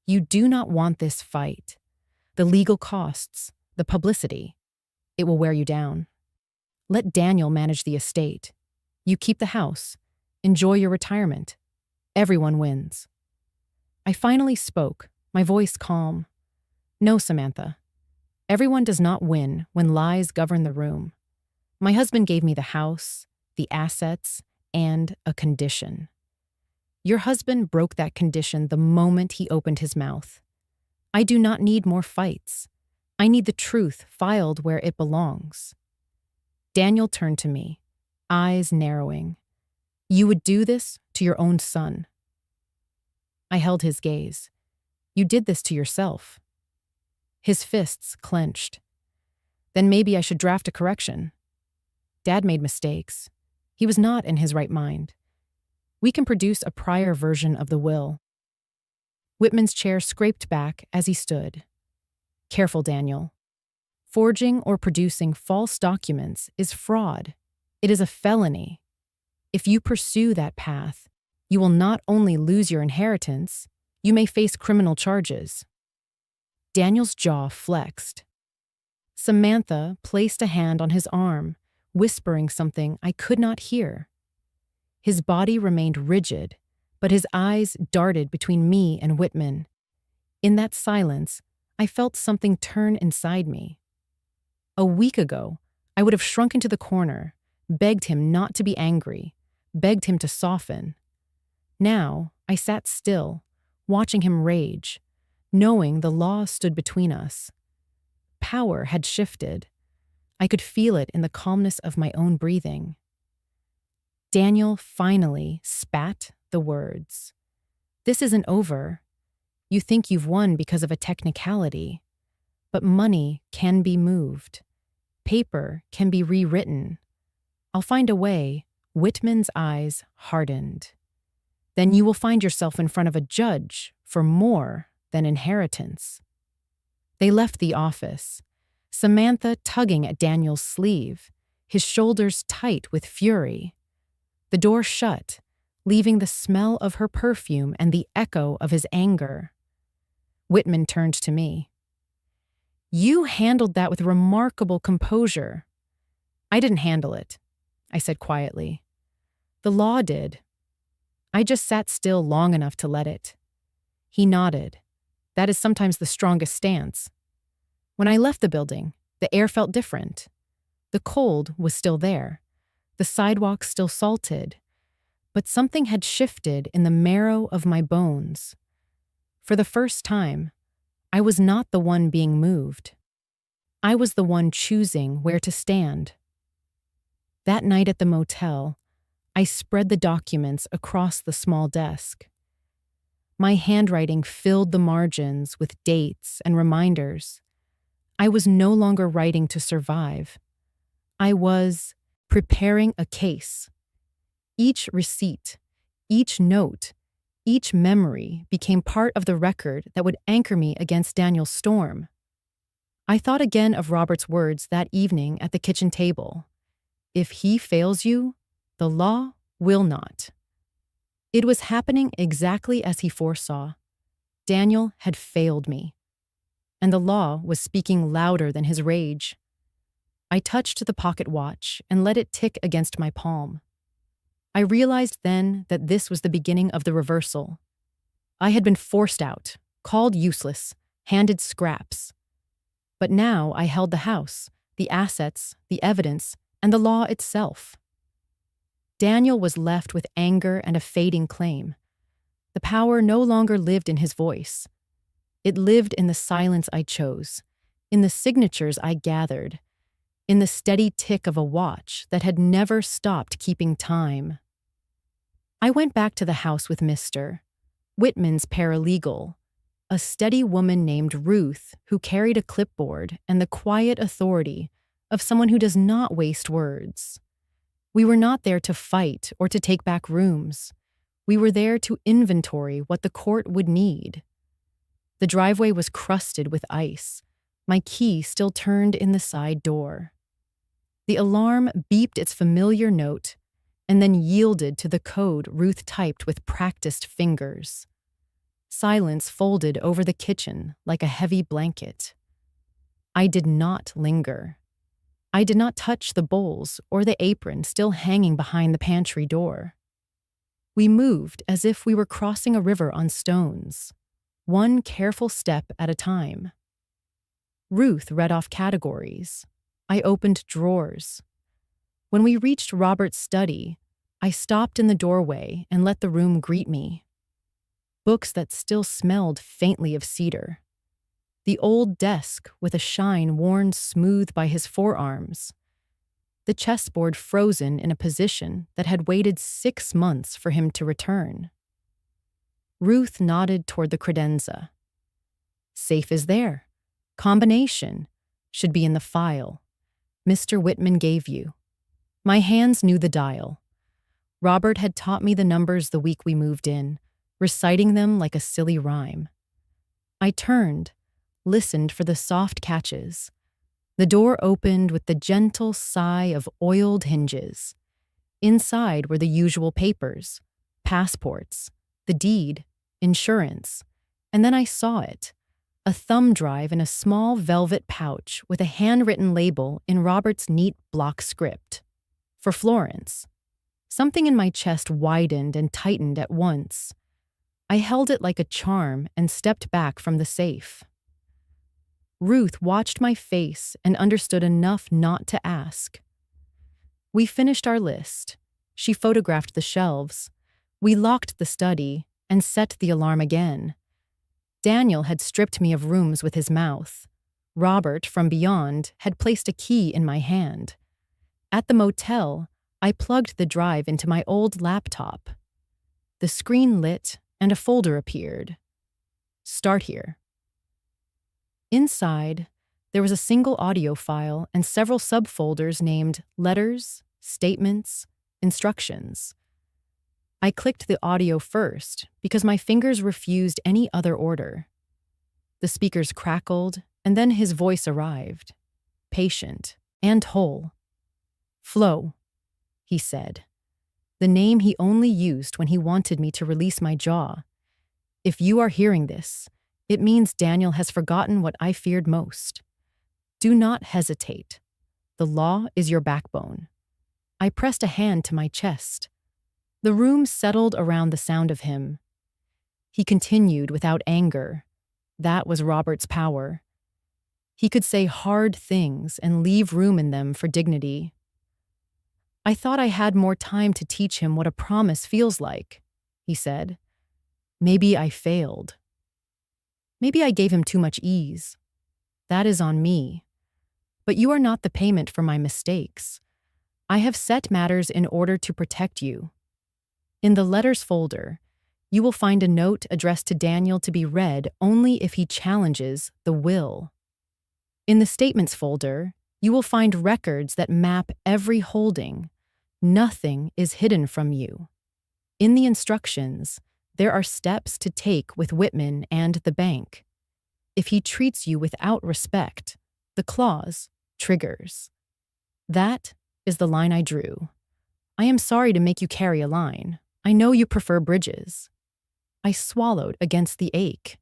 You do not want this fight. The legal costs, the publicity. It will wear you down. Let Daniel manage the estate. You keep the house. Enjoy your retirement. Everyone wins. I finally spoke, my voice calm. No, Samantha. Everyone does not win when lies govern the room. My husband gave me the house, the assets, and a condition. Your husband broke that condition the moment he opened his mouth. I do not need more fights. I need the truth filed where it belongs. Daniel turned to me, eyes narrowing. You would do this to your own son. I held his gaze. You did this to yourself. His fists clenched. Then maybe I should draft a correction. Dad made mistakes. He was not in his right mind. We can produce a prior version of the will. Whitman's chair scraped back as he stood. Careful, Daniel. Forging or producing false documents is fraud. It is a felony. If you pursue that path, you will not only lose your inheritance, you may face criminal charges. Daniel's jaw flexed. Samantha placed a hand on his arm, whispering something I could not hear. His body remained rigid, but his eyes darted between me and Whitman. In that silence, I felt something turn inside me. A week ago, I would have shrunk into the corner, begged him not to be angry, begged him to soften. Now, I sat still, watching him rage, knowing the law stood between us. Power had shifted. I could feel it in the calmness of my own breathing. Daniel finally spat the words. This isn't over. You think you've won because of a technicality, but money can be moved. Paper can be rewritten. I'll find a way. Whitman's eyes hardened. Then you will find yourself in front of a judge for more than inheritance. They left the office, Samantha tugging at Daniel's sleeve, his shoulders tight with fury. The door shut, leaving the smell of her perfume and the echo of his anger. Whitman turned to me. You handled that with remarkable composure. I didn't handle it, I said quietly. The law did. I just sat still long enough to let it. He nodded. That is sometimes the strongest stance. When I left the building, the air felt different. The cold was still there. The sidewalk still salted. But something had shifted in the marrow of my bones. For the first time, I was not the one being moved. I was the one choosing where to stand. That night at the motel, I spread the documents across the small desk. My handwriting filled the margins with dates and reminders. I was no longer writing to survive. I was preparing a case. Each receipt, each note, each memory became part of the record that would anchor me against Daniel's storm. I thought again of Robert's words that evening at the kitchen table. If he fails you, the law will not. It was happening exactly as he foresaw. Daniel had failed me, and the law was speaking louder than his rage. I touched the pocket watch and let it tick against my palm. I realized then that this was the beginning of the reversal. I had been forced out, called useless, handed scraps. But now I held the house, the assets, the evidence, and the law itself. Daniel was left with anger and a fading claim. The power no longer lived in his voice. It lived in the silence I chose, in the signatures I gathered, in the steady tick of a watch that had never stopped keeping time. I went back to the house with Mr. Whitman's paralegal, a steady woman named Ruth who carried a clipboard and the quiet authority of someone who does not waste words. We were not there to fight or to take back rooms. We were there to inventory what the court would need. The driveway was crusted with ice. My key still turned in the side door. The alarm beeped its familiar note and then yielded to the code Ruth typed with practiced fingers. Silence folded over the kitchen like a heavy blanket. I did not linger. I did not touch the bowls or the apron still hanging behind the pantry door. We moved as if we were crossing a river on stones, one careful step at a time. Ruth read off categories. I opened drawers. When we reached Robert's study, I stopped in the doorway and let the room greet me. Books that still smelled faintly of cedar. The old desk with a shine worn smooth by his forearms. The chessboard frozen in a position that had waited 6 months for him to return. Ruth nodded toward the credenza. Safe is there. Combination. Should be in the file. Mr. Whitman gave you. My hands knew the dial. Robert had taught me the numbers the week we moved in, reciting them like a silly rhyme. I turned, listened for the soft catches. The door opened with the gentle sigh of oiled hinges. Inside were the usual papers, passports, the deed, insurance, and then I saw it. A thumb drive in a small velvet pouch with a handwritten label in Robert's neat block script. For Florence. Something in my chest widened and tightened at once. I held it like a charm and stepped back from the safe. Ruth watched my face and understood enough not to ask. We finished our list. She photographed the shelves. We locked the study and set the alarm again. Daniel had stripped me of rooms with his mouth. Robert, from beyond, had placed a key in my hand. At the motel, I plugged the drive into my old laptop. The screen lit and a folder appeared. Start here. Inside, there was a single audio file and several subfolders named Letters, Statements, Instructions. I clicked the audio first because my fingers refused any other order. The speakers crackled, and then his voice arrived, patient and whole. Flo, he said, the name he only used when he wanted me to release my jaw. If you are hearing this, it means Daniel has forgotten what I feared most. Do not hesitate. The law is your backbone. I pressed a hand to my chest. The room settled around the sound of him. He continued without anger. That was Robert's power. He could say hard things and leave room in them for dignity. I thought I had more time to teach him what a promise feels like, he said. Maybe I failed. Maybe I gave him too much ease. That is on me. But you are not the payment for my mistakes. I have set matters in order to protect you. In the letters folder, you will find a note addressed to Daniel to be read only if he challenges the will. In the statements folder, you will find records that map every holding. Nothing is hidden from you. In the instructions, there are steps to take with Whitman and the bank. If he treats you without respect, the clause triggers. That is the line I drew. I am sorry to make you carry a line. I know you prefer bridges. I swallowed against the ache.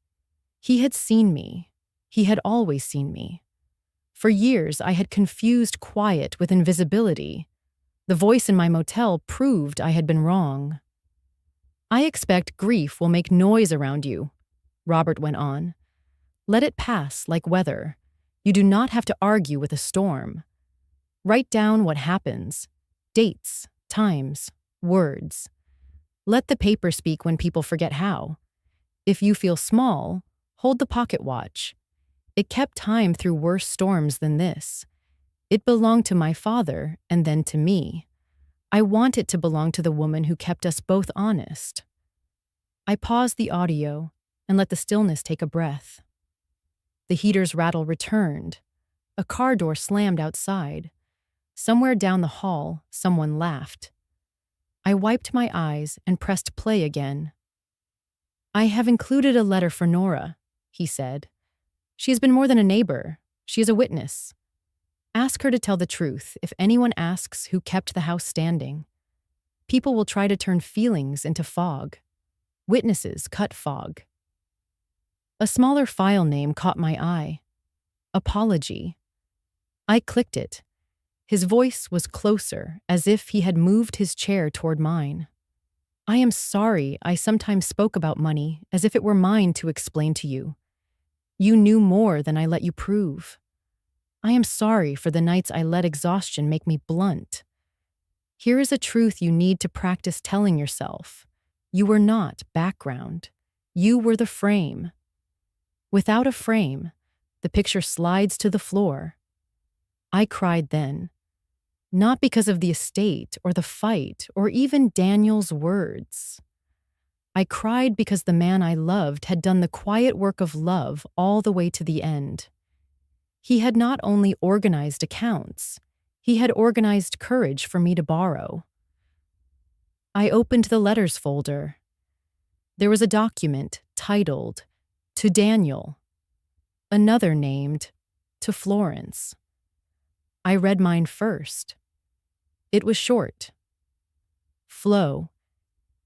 He had seen me. He had always seen me. For years, I had confused quiet with invisibility. The voice in my motel proved I had been wrong. I expect grief will make noise around you, Robert went on. Let it pass like weather. You do not have to argue with a storm. Write down what happens. Dates, times, words. Let the paper speak when people forget how. If you feel small, hold the pocket watch. It kept time through worse storms than this. It belonged to my father and then to me. I want it to belong to the woman who kept us both honest. I paused the audio and let the stillness take a breath. The heater's rattle returned. A car door slammed outside. Somewhere down the hall, someone laughed. I wiped my eyes and pressed play again. I have included a letter for Nora, he said. She has been more than a neighbor. She is a witness. Ask her to tell the truth if anyone asks who kept the house standing. People will try to turn feelings into fog. Witnesses cut fog. A smaller file name caught my eye. Apology. I clicked it. His voice was closer, as if he had moved his chair toward mine. I am sorry I sometimes spoke about money as if it were mine to explain to you. You knew more than I let you prove. I am sorry for the nights I let exhaustion make me blunt. Here is a truth you need to practice telling yourself. You were not background. You were the frame. Without a frame, the picture slides to the floor. I cried then, not because of the estate or the fight or even Daniel's words. I cried because the man I loved had done the quiet work of love all the way to the end. He had not only organized accounts, he had organized courage for me to borrow. I opened the letters folder. There was a document titled, "To Daniel," another named, "To Florence." I read mine first. It was short. Flo,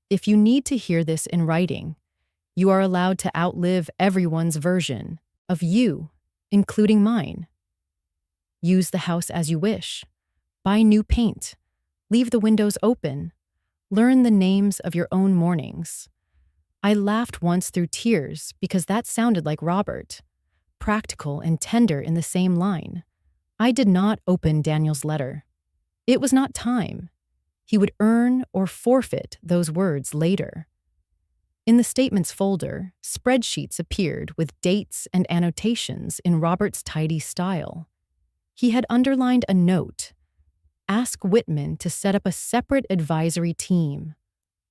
if you need to hear this in writing, you are allowed to outlive everyone's version of you, including mine. Use the house as you wish. Buy new paint. Leave the windows open. Learn the names of your own mornings. I laughed once through tears because that sounded like Robert, practical and tender in the same line. I did not open Daniel's letter. It was not time. He would earn or forfeit those words later. In the statements folder, spreadsheets appeared with dates and annotations in Robert's tidy style. He had underlined a note: ask Whitman to set up a separate advisory team,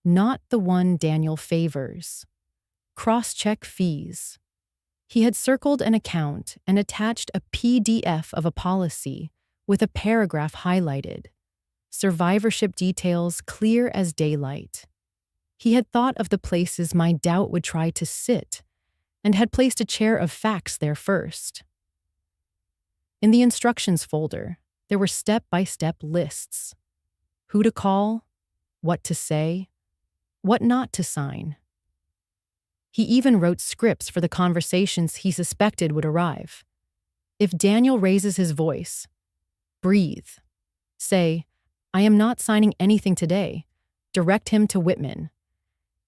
not the one Daniel favors. Cross-check fees. He had circled an account and attached a PDF of a policy with a paragraph highlighted. Survivorship details clear as daylight. He had thought of the places my doubt would try to sit and had placed a chair of facts there first. In the instructions folder, there were step-by-step lists. Who to call, what to say, what not to sign. He even wrote scripts for the conversations he suspected would arrive. If Daniel raises his voice, breathe. Say, I am not signing anything today. Direct him to Whitman.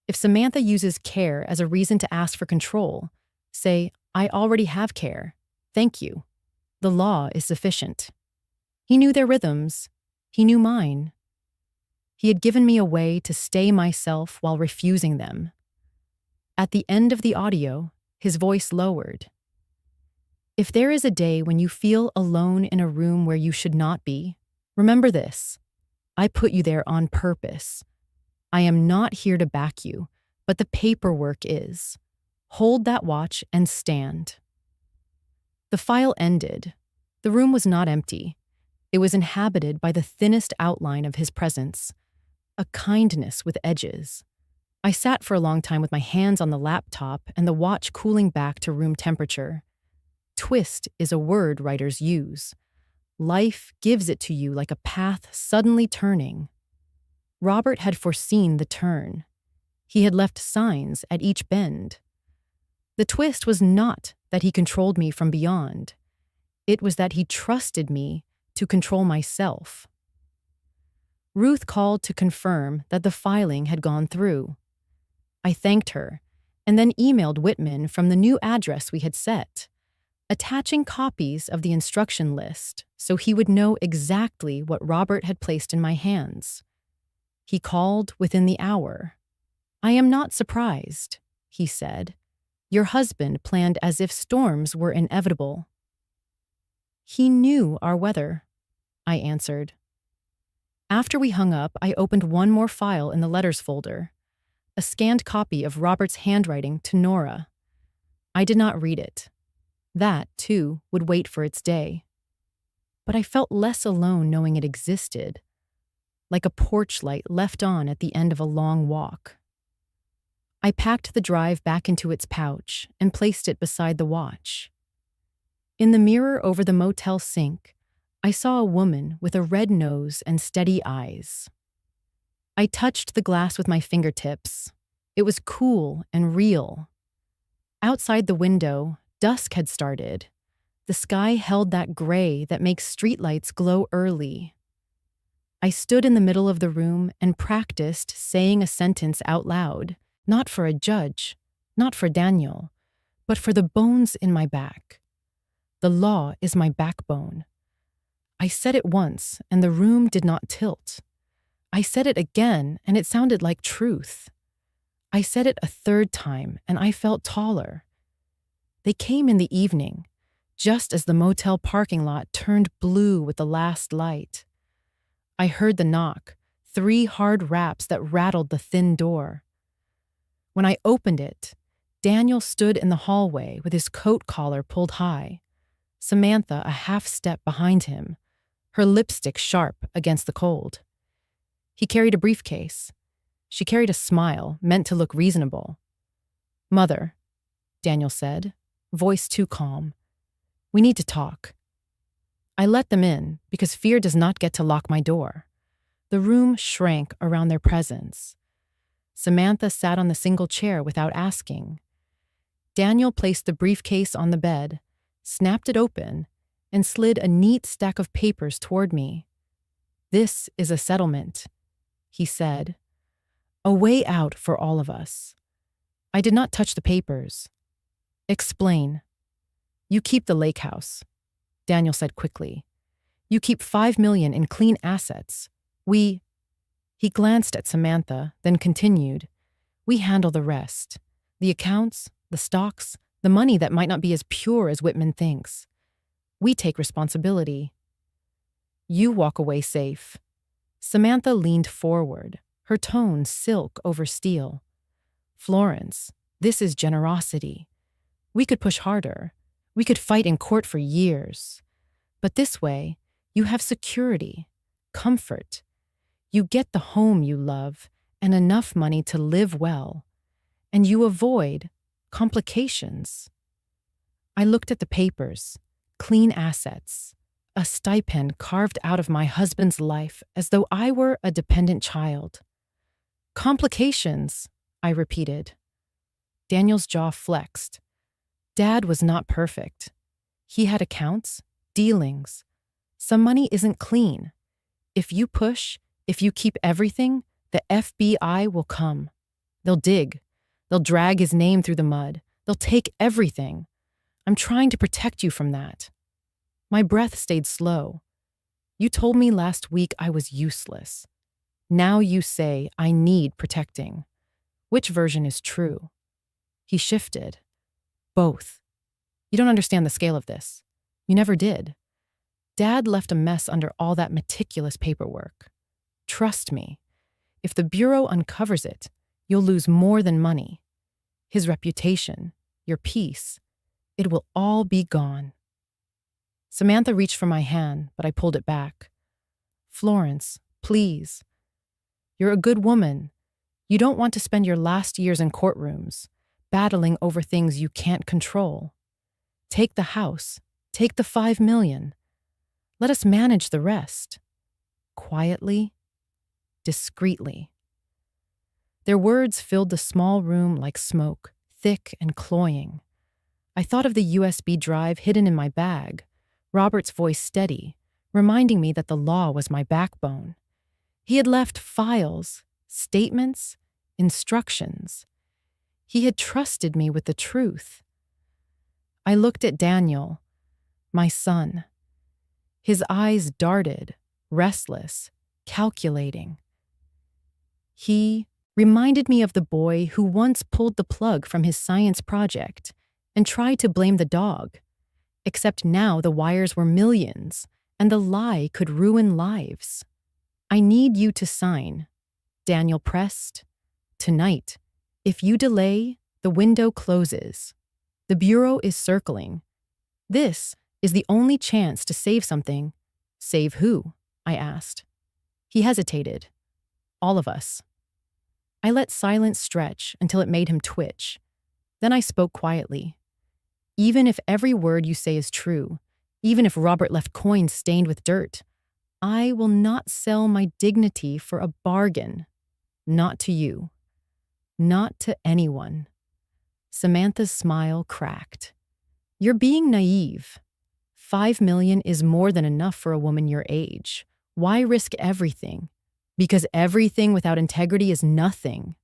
If Samantha uses care as a reason to ask for control, say, I already have care. Thank you. The law is sufficient. He knew their rhythms. He knew mine. He had given me a way to stay myself while refusing them. At the end of the audio, his voice lowered. If there is a day when you feel alone in a room where you should not be, remember this. I put you there on purpose. I am not here to back you, but the paperwork is. Hold that watch and stand. The file ended. The room was not empty. It was inhabited by the thinnest outline of his presence, a kindness with edges. I sat for a long time with my hands on the laptop and the watch cooling back to room temperature. Twist is a word writers use. Life gives it to you like a path suddenly turning. Robert had foreseen the turn. He had left signs at each bend. The twist was not that he controlled me from beyond. It was that he trusted me to control myself. Ruth called to confirm that the filing had gone through. I thanked her, and then emailed Whitman from the new address we had set, attaching copies of the instruction list so he would know exactly what Robert had placed in my hands. He called within the hour. I am not surprised, he said. Your husband planned as if storms were inevitable. He knew our weather, I answered. After we hung up, I opened one more file in the letters folder, a scanned copy of Robert's handwriting to Nora. I did not read it. That, too, would wait for its day. But I felt less alone knowing it existed, like a porch light left on at the end of a long walk. I packed the drive back into its pouch and placed it beside the watch. In the mirror over the motel sink, I saw a woman with a red nose and steady eyes. I touched the glass with my fingertips. It was cool and real. Outside the window, dusk had started. The sky held that gray that makes streetlights glow early. I stood in the middle of the room and practiced saying a sentence out loud, not for a judge, not for Daniel, but for the bones in my back. The law is my backbone. I said it once, and the room did not tilt. I said it again, and it sounded like truth. I said it a third time, and I felt taller. They came in the evening, just as the motel parking lot turned blue with the last light. I heard the knock, 3 hard raps that rattled the thin door. When I opened it, Daniel stood in the hallway with his coat collar pulled high, Samantha a half step behind him, her lipstick sharp against the cold. He carried a briefcase. She carried a smile meant to look reasonable. "Mother," Daniel said, voice too calm. "We need to talk." I let them in because fear does not get to lock my door. The room shrank around their presence. Samantha sat on the single chair without asking. Daniel placed the briefcase on the bed, snapped it open, and slid a neat stack of papers toward me. "This is a settlement," he said. "A way out for all of us." I did not touch the papers. "Explain." "You keep the lake house," Daniel said quickly. "You keep $5 million in clean assets. He glanced at Samantha, then continued. "We handle the rest. The accounts, the stocks, the money that might not be as pure as Whitman thinks. We take responsibility. You walk away safe." Samantha leaned forward, her tone silk over steel. "Florence, this is generosity. We could push harder. We could fight in court for years. But this way, you have security, comfort. You get the home you love and enough money to live well. And you avoid complications." I looked at the papers, clean assets, a stipend carved out of my husband's life as though I were a dependent child. "Complications," I repeated. Daniel's jaw flexed. Dad was not perfect. He had accounts, dealings. Some money isn't clean. If you push, if you keep everything, the FBI will come. They'll dig. They'll drag his name through the mud. They'll take everything. I'm trying to protect you from that. My breath stayed slow. You told me last week I was useless. Now you say I need protecting. Which version is true? He shifted. Both. You don't understand the scale of this. You never did. Dad left a mess under all that meticulous paperwork. Trust me. If the Bureau uncovers it, you'll lose more than money. His reputation, your peace, it will all be gone. Samantha reached for my hand, but I pulled it back. "Florence, please. You're a good woman. You don't want to spend your last years in courtrooms, battling over things you can't control. Take the house. Take the $5 million. Let us manage the rest. Quietly, discreetly." Their words filled the small room like smoke, thick and cloying. I thought of the USB drive hidden in my bag, Robert's voice steady, reminding me that the law was my backbone. He had left files, statements, instructions. He had trusted me with the truth. I looked at Daniel, my son. His eyes darted, restless, calculating. He reminded me of the boy who once pulled the plug from his science project and tried to blame the dog, except now the wires were millions and the lie could ruin lives. "I need you to sign," Daniel pressed. "Tonight. If you delay, the window closes. The Bureau is circling. This is the only chance to save something." "Save who?" I asked. He hesitated. "All of us." I let silence stretch until it made him twitch. Then I spoke quietly. "Even if every word you say is true, even if Robert left coins stained with dirt, I will not sell my dignity for a bargain. Not to you. Not to anyone." Samantha's smile cracked. "You're being naive. $5 million is more than enough for a woman your age. Why risk everything? Because everything without integrity is nothing,"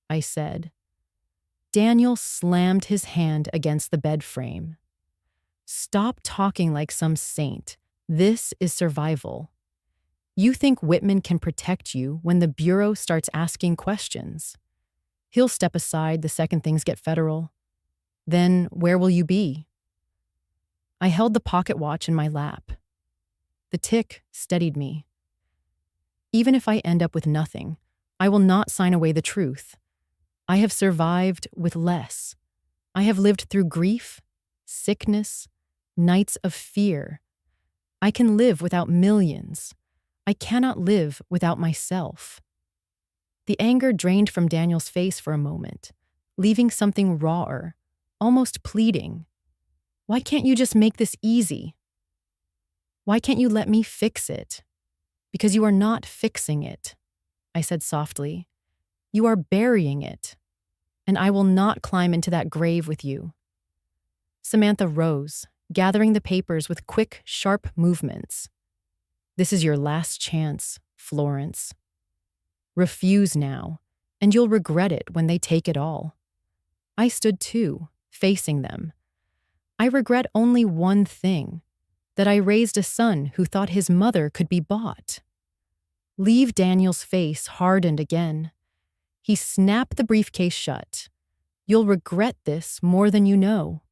I said. Daniel slammed his hand against the bed frame. Stop talking like some saint. This is survival. You think Whitman can protect you when the Bureau starts asking questions. He'll step aside the second things get federal. Then where will you be? I held the pocket watch in my lap. The tick steadied me. Even if I end up with nothing, I will not sign away the truth. I have survived with less. I have lived through grief, sickness, nights of fear. I can live without millions. I cannot live without myself. The anger drained from Daniel's face for a moment, leaving something rawer, almost pleading. Why can't you just make this easy? Why can't you let me fix it? Because you are not fixing it, I said softly. You are burying it, and I will not climb into that grave with you. Samantha rose, gathering the papers with quick, sharp movements. This is your last chance, Florence. Refuse now, and you'll regret it when they take it all. I stood too, facing them. I regret only one thing, that I raised a son who thought his mother could be bought. Leave Daniel's face hardened again. He snapped the briefcase shut. You'll regret this more than you know.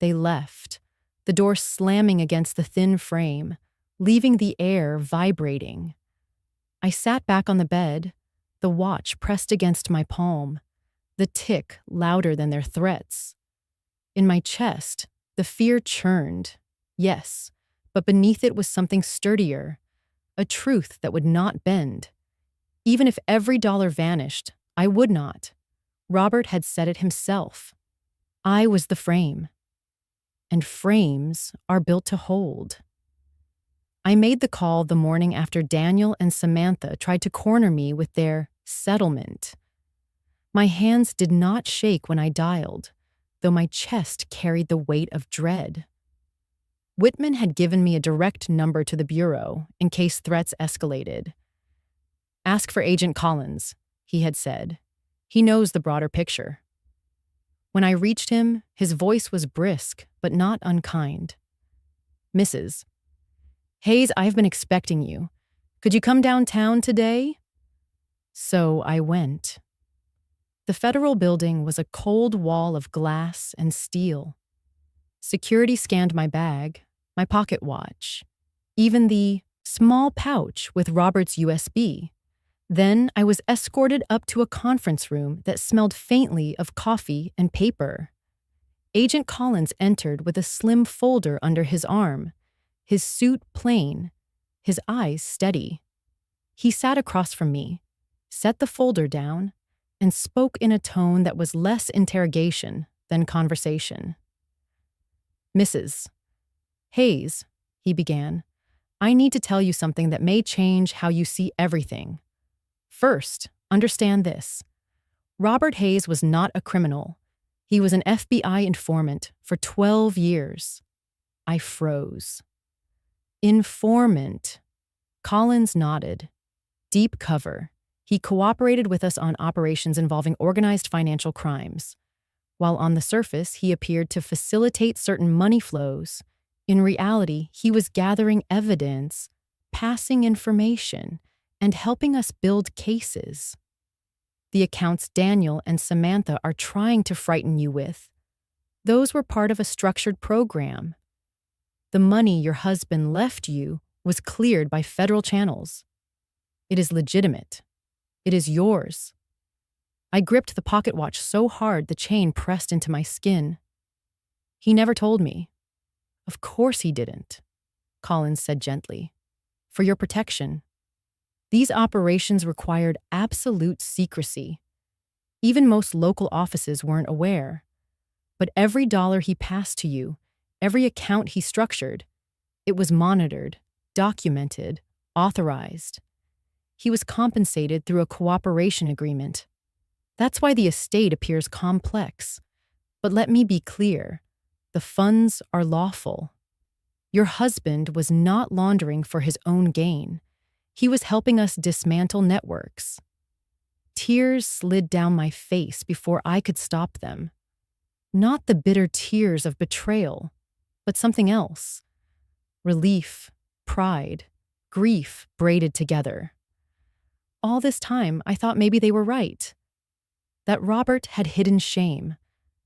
They left, the door slamming against the thin frame, leaving the air vibrating. I sat back on the bed, the watch pressed against my palm, the tick louder than their threats. In my chest, the fear churned. Yes, but beneath it was something sturdier, a truth that would not bend. Even if every dollar vanished, I would not. Robert had said it himself. I was the frame. And frames are built to hold. I made the call the morning after Daniel and Samantha tried to corner me with their settlement. My hands did not shake when I dialed, though my chest carried the weight of dread. Whitman had given me a direct number to the Bureau in case threats escalated. Ask for Agent Collins, he had said. He knows the broader picture. When I reached him, his voice was brisk, but not unkind. Mrs. Hayes, I have been expecting you. Could you come downtown today? So I went. The federal building was a cold wall of glass and steel. Security scanned my bag, my pocket watch, even the small pouch with Robert's USB. Then I was escorted up to a conference room that smelled faintly of coffee and paper. Agent Collins entered with a slim folder under his arm, his suit plain, his eyes steady. He sat across from me, set the folder down, and spoke in a tone that was less interrogation than conversation. Mrs. Hayes, he began, I need to tell you something that may change how you see everything. First, understand this. Robert Hayes was not a criminal. He was an FBI informant for 12 years. I froze. Informant. Collins nodded. Deep cover. He cooperated with us on operations involving organized financial crimes. While on the surface, he appeared to facilitate certain money flows, in reality, he was gathering evidence, passing information, and helping us build cases. The accounts Daniel and Samantha are trying to frighten you with, those were part of a structured program. The money your husband left you was cleared by federal channels. It is legitimate. It is yours. I gripped the pocket watch so hard the chain pressed into my skin. He never told me. Of course he didn't, Collins said gently. For your protection. These operations required absolute secrecy. Even most local offices weren't aware. But every dollar he passed to you, every account he structured, it was monitored, documented, authorized. He was compensated through a cooperation agreement. That's why the estate appears complex. But let me be clear. The funds are lawful. Your husband was not laundering for his own gain. He was helping us dismantle networks. Tears slid down my face before I could stop them. Not the bitter tears of betrayal, but something else. Relief, pride, grief braided together. All this time, I thought maybe they were right. That Robert had hidden shame,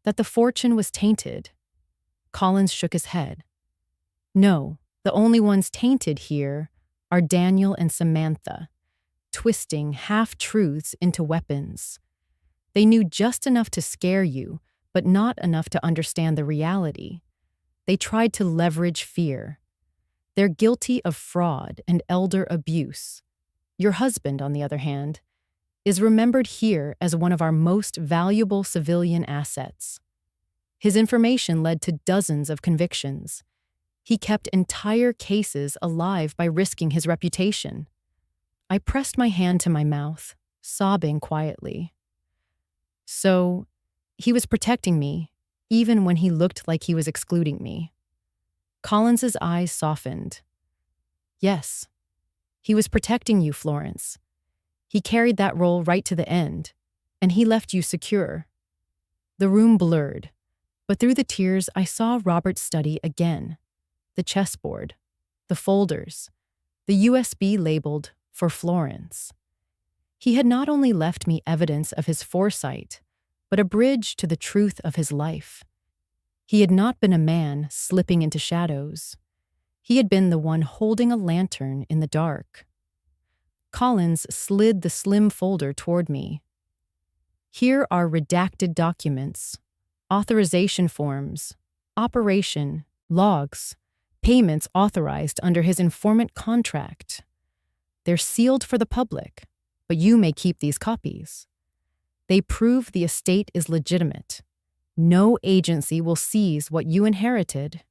that the fortune was tainted. Collins shook his head. No, the only ones tainted here are Daniel and Samantha, twisting half-truths into weapons. They knew just enough to scare you, but not enough to understand the reality. They tried to leverage fear. They're guilty of fraud and elder abuse. Your husband, on the other hand, is remembered here as one of our most valuable civilian assets. His information led to dozens of convictions. He kept entire cases alive by risking his reputation. I pressed my hand to my mouth, sobbing quietly. So, he was protecting me, even when he looked like he was excluding me. Collins's eyes softened. Yes, he was protecting you, Florence. He carried that role right to the end, and he left you secure. The room blurred, but through the tears I saw Robert's study again. The chessboard, the folders, the USB labeled for Florence. He had not only left me evidence of his foresight, but a bridge to the truth of his life. He had not been a man slipping into shadows. He had been the one holding a lantern in the dark. Collins slid the slim folder toward me. Here are redacted documents, authorization forms, operation, logs, payments authorized under his informant contract. They're sealed for the public, but you may keep these copies. They prove the estate is legitimate. No agency will seize what you inherited.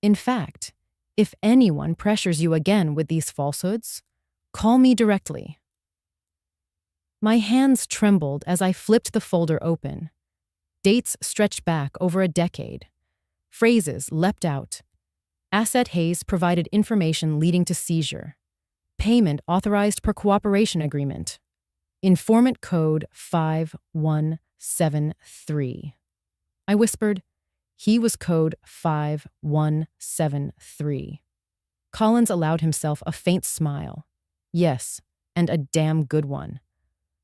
In fact, if anyone pressures you again with these falsehoods, call me directly. My hands trembled as I flipped the folder open. Dates stretched back over a decade. Phrases leapt out. Asset haze provided information leading to seizure. Payment authorized per cooperation agreement. Informant code 5173. I whispered, he was code 5173. Collins allowed himself a faint smile. Yes, and a damn good one.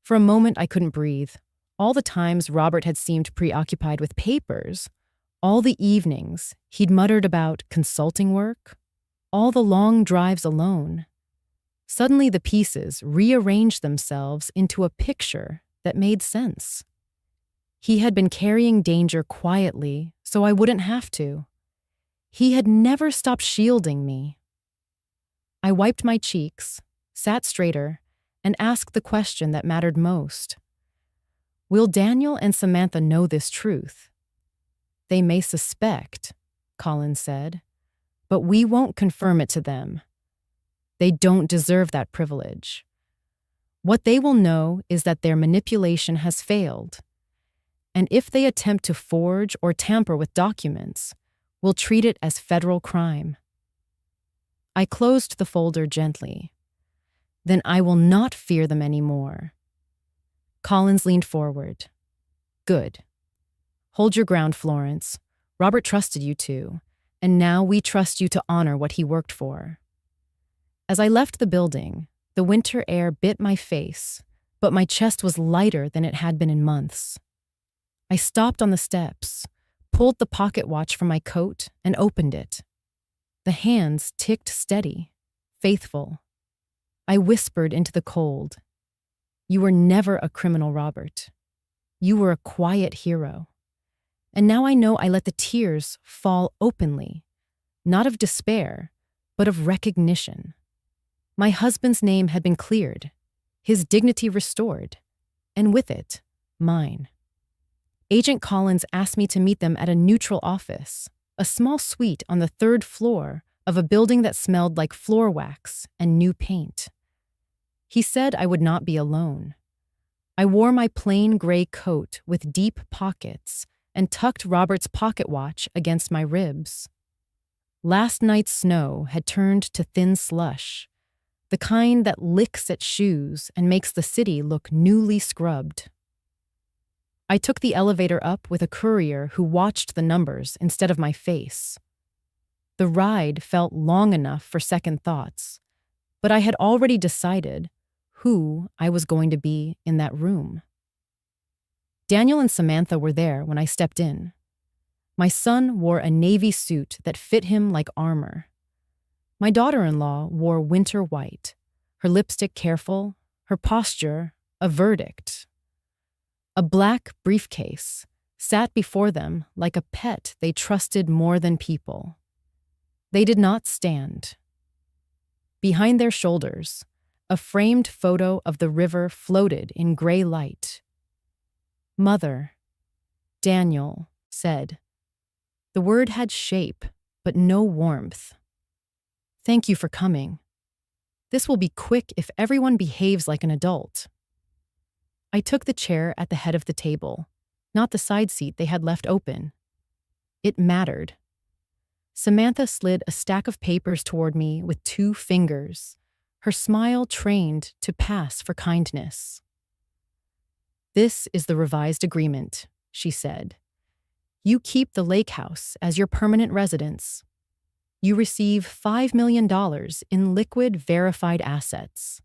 For a moment I couldn't breathe. All the times Robert had seemed preoccupied with papers, all the evenings he'd muttered about consulting work, all the long drives alone. Suddenly the pieces rearranged themselves into a picture that made sense. He had been carrying danger quietly so I wouldn't have to. He had never stopped shielding me. I wiped my cheeks, sat straighter, and asked the question that mattered most. Will Daniel and Samantha know this truth? They may suspect, Collins said, but we won't confirm it to them. They don't deserve that privilege. What they will know is that their manipulation has failed, and if they attempt to forge or tamper with documents, we'll treat it as federal crime. I closed the folder gently. Then I will not fear them anymore. Collins leaned forward. Good. Hold your ground, Florence. Robert trusted you too, and now we trust you to honor what he worked for. As I left the building, the winter air bit my face, but my chest was lighter than it had been in months. I stopped on the steps, pulled the pocket watch from my coat, and opened it. The hands ticked steady, faithful. I whispered into the cold. You were never a criminal, Robert. You were a quiet hero. And now I know I let the tears fall openly, not of despair, but of recognition. My husband's name had been cleared, his dignity restored, and with it, mine. Agent Collins asked me to meet them at a neutral office, a small suite on the third floor of a building that smelled like floor wax and new paint. He said I would not be alone. I wore my plain gray coat with deep pockets and tucked Robert's pocket watch against my ribs. Last night's snow had turned to thin slush. the kind that licks at shoes and makes the city look newly scrubbed. I took the elevator up with a courier who watched the numbers instead of my face. The ride felt long enough for second thoughts, but I had already decided who I was going to be in that room. Daniel and Samantha were there when I stepped in. My son wore a navy suit that fit him like armor. My daughter-in-law wore winter white, her lipstick careful, her posture a verdict. A black briefcase sat before them like a pet they trusted more than people. They did not stand. Behind their shoulders, a framed photo of the river floated in gray light. "Mother," Daniel said. The word had shape, but no warmth. "Thank you for coming. This will be quick if everyone behaves like an adult." I took the chair at the head of the table, not the side seat they had left open. It mattered. Samantha slid a stack of papers toward me with 2 fingers, her smile trained to pass for kindness. "This is the revised agreement," she said. "You keep the lake house as your permanent residence. You receive $5 million in liquid verified assets.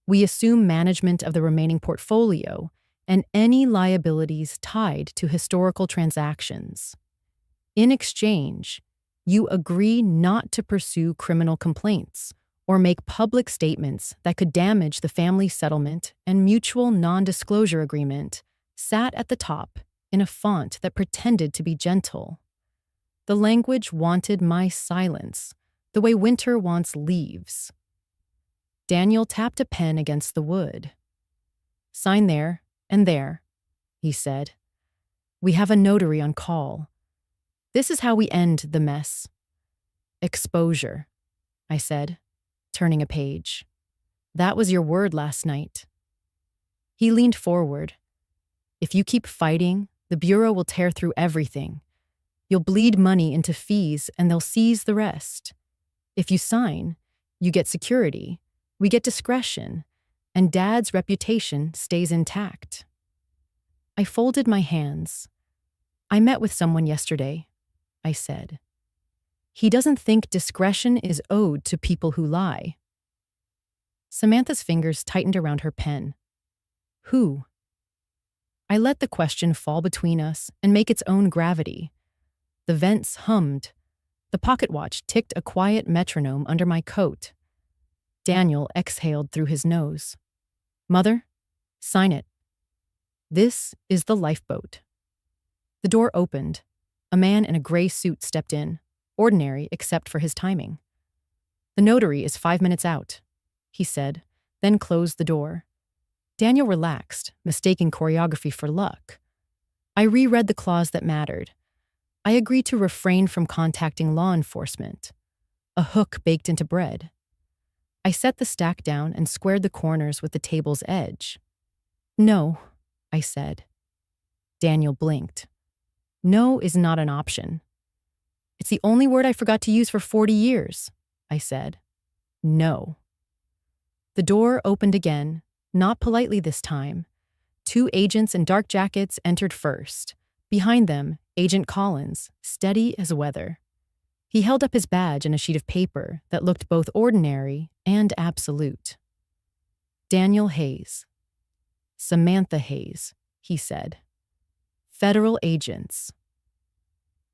We assume management of the remaining portfolio and any liabilities tied to historical transactions. In exchange, you agree not to pursue criminal complaints or make public statements that could damage the family settlement and mutual non-disclosure agreement sat at the top in a font that pretended to be gentle. The language wanted my silence, the way winter wants leaves. Daniel tapped a pen against the wood. "Sign there and there," he said. "We have a notary on call. This is how we end the mess." "Exposure," I said, turning a page. "That was your word last night." He leaned forward. "If you keep fighting, the Bureau will tear through everything. You'll bleed money into fees and they'll seize the rest. If you sign, you get security, we get discretion, and Dad's reputation stays intact." I folded my hands. "I met with someone yesterday," I said. "He doesn't think discretion is owed to people who lie." Samantha's fingers tightened around her pen. "Who?" I let the question fall between us and make its own gravity. The vents hummed. The pocket watch ticked a quiet metronome under my coat. Daniel exhaled through his nose. "Mother, sign it. This is the lifeboat." The door opened. A man in a gray suit stepped in, ordinary except for his timing. "The notary is 5 minutes out," he said, then closed the door. Daniel relaxed, mistaking choreography for luck. I reread the clause that mattered. I agreed to refrain from contacting law enforcement. A hook baked into bread. I set the stack down and squared the corners with the table's edge. "No," I said. Daniel blinked. "No is not an option." "It's the only word I forgot to use for 40 years, I said. "No." The door opened again, not politely this time. 2 agents in dark jackets entered first. Behind them, Agent Collins, steady as weather. He held up his badge and a sheet of paper that looked both ordinary and absolute. "Daniel Hayes." "Samantha Hayes," he said. "Federal agents.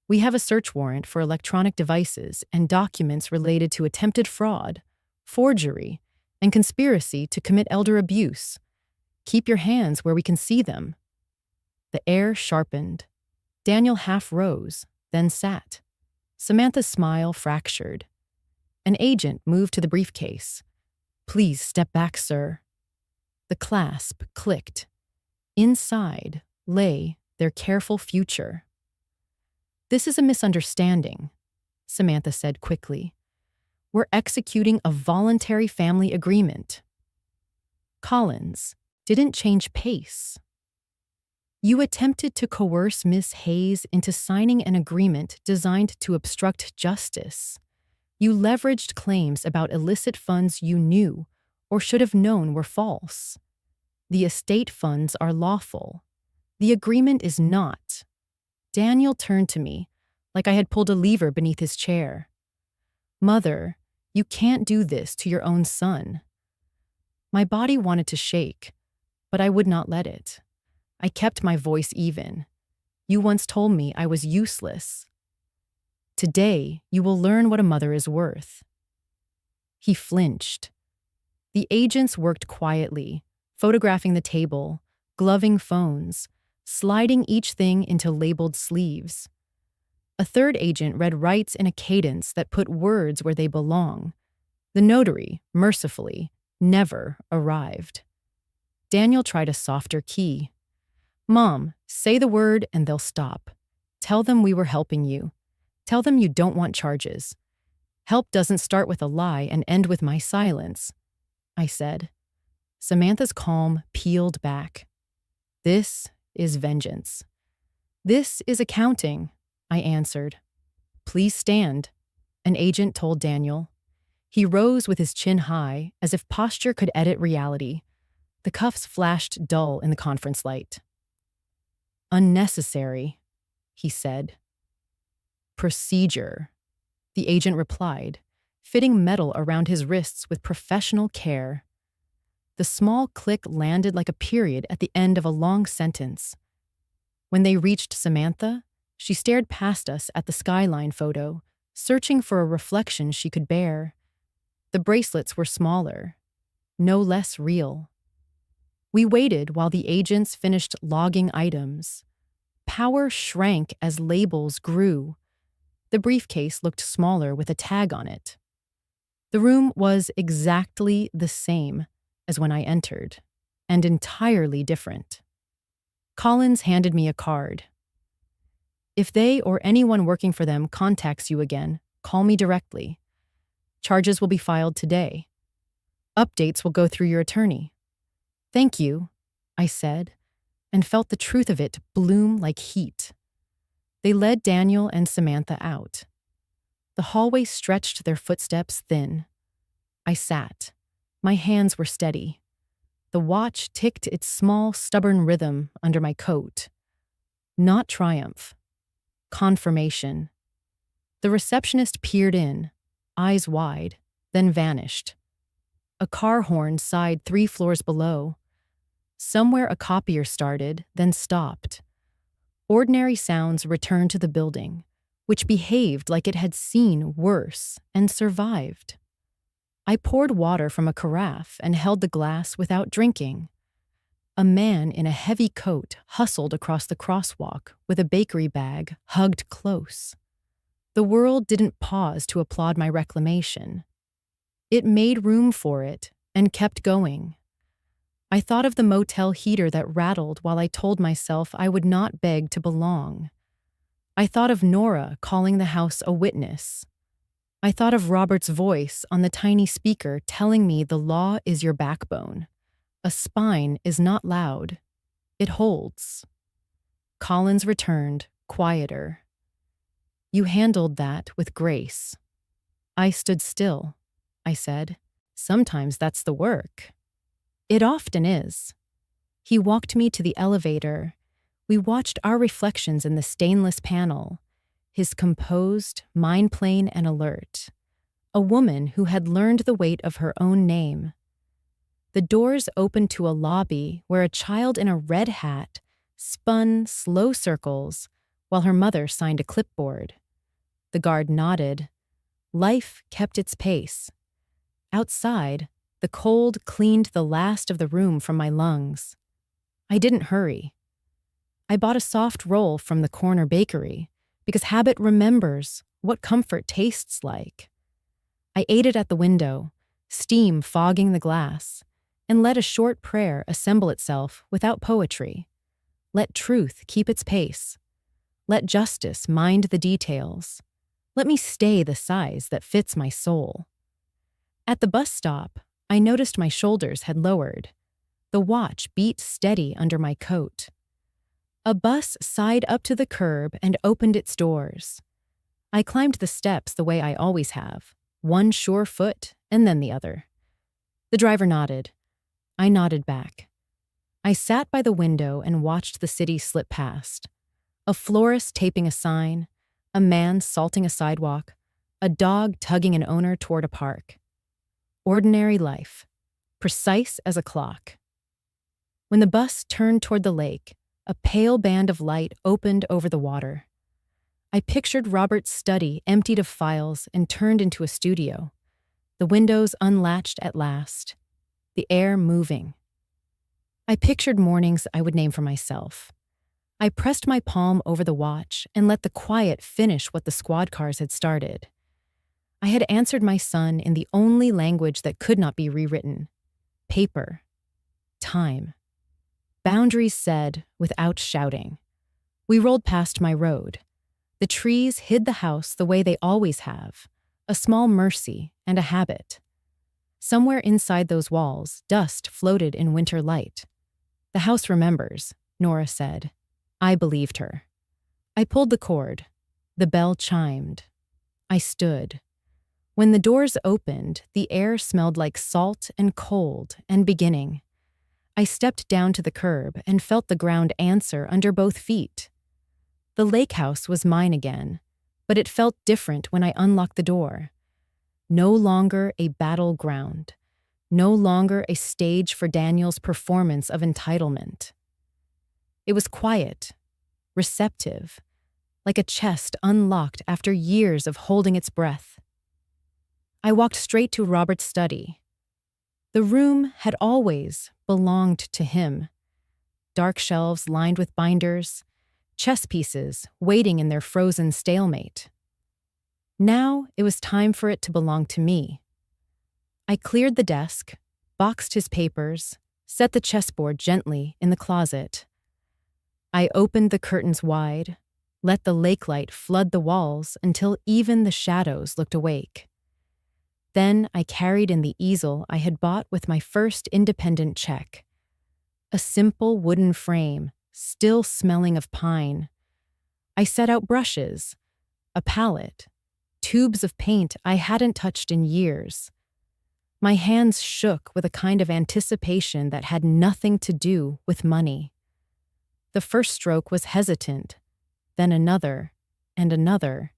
We have a search warrant for electronic devices and documents related to attempted fraud, forgery, and conspiracy to commit elder abuse. Keep your hands where we can see them." The air sharpened. Daniel half rose, then sat. Samantha's smile fractured. An agent moved to the briefcase. "Please step back, sir." The clasp clicked. Inside lay their careful future. "This is a misunderstanding," Samantha said quickly. "We're executing a voluntary family agreement." Collins didn't change pace. "You attempted to coerce Miss Hayes into signing an agreement designed to obstruct justice. You leveraged claims about illicit funds you knew or should have known were false. The estate funds are lawful. The agreement is not. Daniel turned to me, like I had pulled a lever beneath his chair. Mother, you can't do this to your own son. My body wanted to shake, but I would not let it. I kept my voice even. You once told me I was useless. Today, you will learn what a mother is worth. He flinched. The agents worked quietly, photographing the table, gloving phones, sliding each thing into labeled sleeves. A third agent read rights in a cadence that put words where they belong. The notary, mercifully, never arrived. Daniel tried a softer key. Mom, say the word and they'll stop. Tell them we were helping you. Tell them you don't want charges. Help doesn't start with a lie and end with my silence, I said. Samantha's calm peeled back. This is vengeance. This is accounting, I answered. Please stand, an agent told Daniel. He rose with his chin high, as if posture could edit reality. The cuffs flashed dull in the conference light. Unnecessary, he said. Procedure, the agent replied, fitting metal around his wrists with professional care. The small click landed like a period at the end of a long sentence. When they reached Samantha, she stared past us at the skyline photo, searching for a reflection she could bear. The bracelets were smaller, no less real. We waited while the agents finished logging items. Power shrank as labels grew. The briefcase looked smaller with a tag on it. The room was exactly the same as when I entered, and entirely different. Collins handed me a card. If they or anyone working for them contacts you again, call me directly. Charges will be filed today. Updates will go through your attorney. Thank you, I said, and felt the truth of it bloom like heat. They led Daniel and Samantha out. The hallway stretched their footsteps thin. I sat. My hands were steady. The watch ticked its small, stubborn rhythm under my coat. Not triumph. Confirmation. The receptionist peered in, eyes wide, then vanished. A car horn sighed 3 floors below. Somewhere a copier started, then stopped. Ordinary sounds returned to the building, which behaved like it had seen worse and survived. I poured water from a carafe and held the glass without drinking. A man in a heavy coat hustled across the crosswalk with a bakery bag hugged close. The world didn't pause to applaud my reclamation. It made room for it and kept going. I thought of the motel heater that rattled while I told myself I would not beg to belong. I thought of Nora calling the house a witness. I thought of Robert's voice on the tiny speaker telling me the law is your backbone. A spine is not loud. It holds. Collins returned, quieter. You handled that with grace. I stood still, I said. Sometimes that's the work. It often is. He walked me to the elevator. We watched our reflections in the stainless panel, his composed, mind plain and alert. A woman who had learned the weight of her own name. The doors opened to a lobby where a child in a red hat spun slow circles while her mother signed a clipboard. The guard nodded. Life kept its pace. Outside, the cold cleaned the last of the room from my lungs. I didn't hurry. I bought a soft roll from the corner bakery because habit remembers what comfort tastes like. I ate it at the window, steam fogging the glass, and let a short prayer assemble itself without poetry. Let truth keep its pace. Let justice mind the details. Let me stay the size that fits my soul. At the bus stop, I noticed my shoulders had lowered. The watch beat steady under my coat. A bus sighed up to the curb and opened its doors. I climbed the steps the way I always have, one sure foot and then the other. The driver nodded. I nodded back. I sat by the window and watched the city slip past. A florist taping a sign, a man salting a sidewalk, a dog tugging an owner toward a park. Ordinary life, precise as a clock. When the bus turned toward the lake, a pale band of light opened over the water. I pictured Robert's study emptied of files and turned into a studio, the windows unlatched at last, the air moving. I pictured mornings I would name for myself. I pressed my palm over the watch and let the quiet finish what the squad cars had started. I had answered my son in the only language that could not be rewritten: paper, time. Boundaries said without shouting. We rolled past my road. The trees hid the house the way they always have, a small mercy and a habit. Somewhere inside those walls, dust floated in winter light. The house remembers, Nora said. I believed her. I pulled the cord. The bell chimed. I stood. When the doors opened, the air smelled like salt and cold and beginning. I stepped down to the curb and felt the ground answer under both feet. The lake house was mine again, but it felt different when I unlocked the door. No longer a battleground. No longer a stage for Daniel's performance of entitlement. It was quiet, receptive, like a chest unlocked after years of holding its breath. I walked straight to Robert's study. The room had always belonged to him. Dark shelves lined with binders, chess pieces waiting in their frozen stalemate. Now it was time for it to belong to me. I cleared the desk, boxed his papers, set the chessboard gently in the closet. I opened the curtains wide, let the lake light flood the walls until even the shadows looked awake. Then I carried in the easel I had bought with my first independent check. A simple wooden frame, still smelling of pine. I set out brushes, a palette, tubes of paint I hadn't touched in years. My hands shook with a kind of anticipation that had nothing to do with money. The first stroke was hesitant, then another, and another.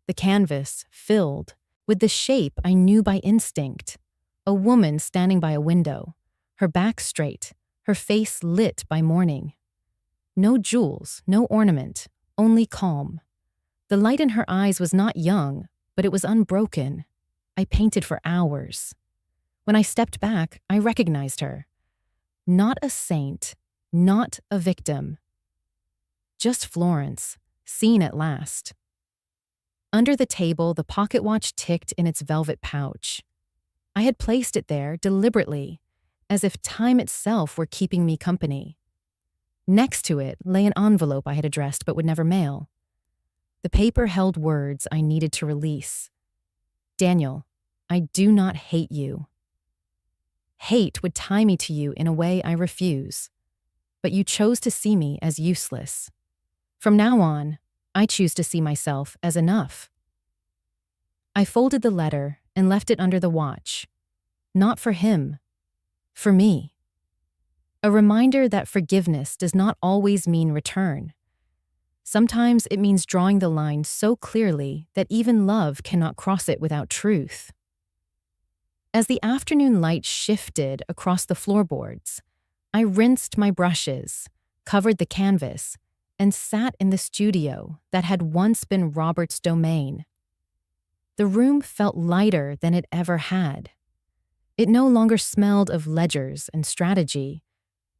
The canvas filled with the shape I knew by instinct. A woman standing by a window, her back straight, her face lit by morning. No jewels, no ornament, only calm. The light in her eyes was not young, but it was unbroken. I painted for hours. When I stepped back, I recognized her. Not a saint, not a victim. Just Florence, seen at last. Under the table, the pocket watch ticked in its velvet pouch. I had placed it there deliberately, as if time itself were keeping me company. Next to it lay an envelope I had addressed but would never mail. The paper held words I needed to release. Daniel, I do not hate you. Hate would tie me to you in a way I refuse. But you chose to see me as useless. From now on, I choose to see myself as enough. I folded the letter and left it under the watch. Not for him, for me. A reminder that forgiveness does not always mean return. Sometimes it means drawing the line so clearly that even love cannot cross it without truth. As the afternoon light shifted across the floorboards, I rinsed my brushes, covered the canvas, and sat in the studio that had once been Robert's domain. The room felt lighter than it ever had. It no longer smelled of ledgers and strategy,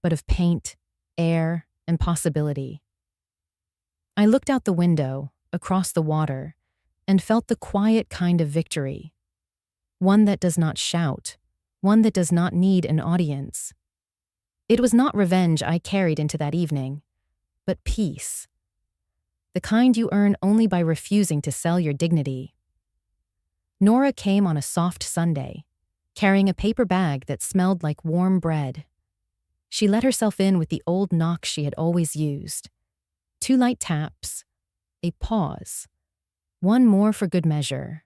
but of paint, air, and possibility. I looked out the window, across the water, and felt the quiet kind of victory. One that does not shout, one that does not need an audience. It was not revenge I carried into that evening, but peace. The kind you earn only by refusing to sell your dignity. Nora came on a soft Sunday, carrying a paper bag that smelled like warm bread. She let herself in with the old knock she had always used. 2 light taps, a pause, one more for good measure.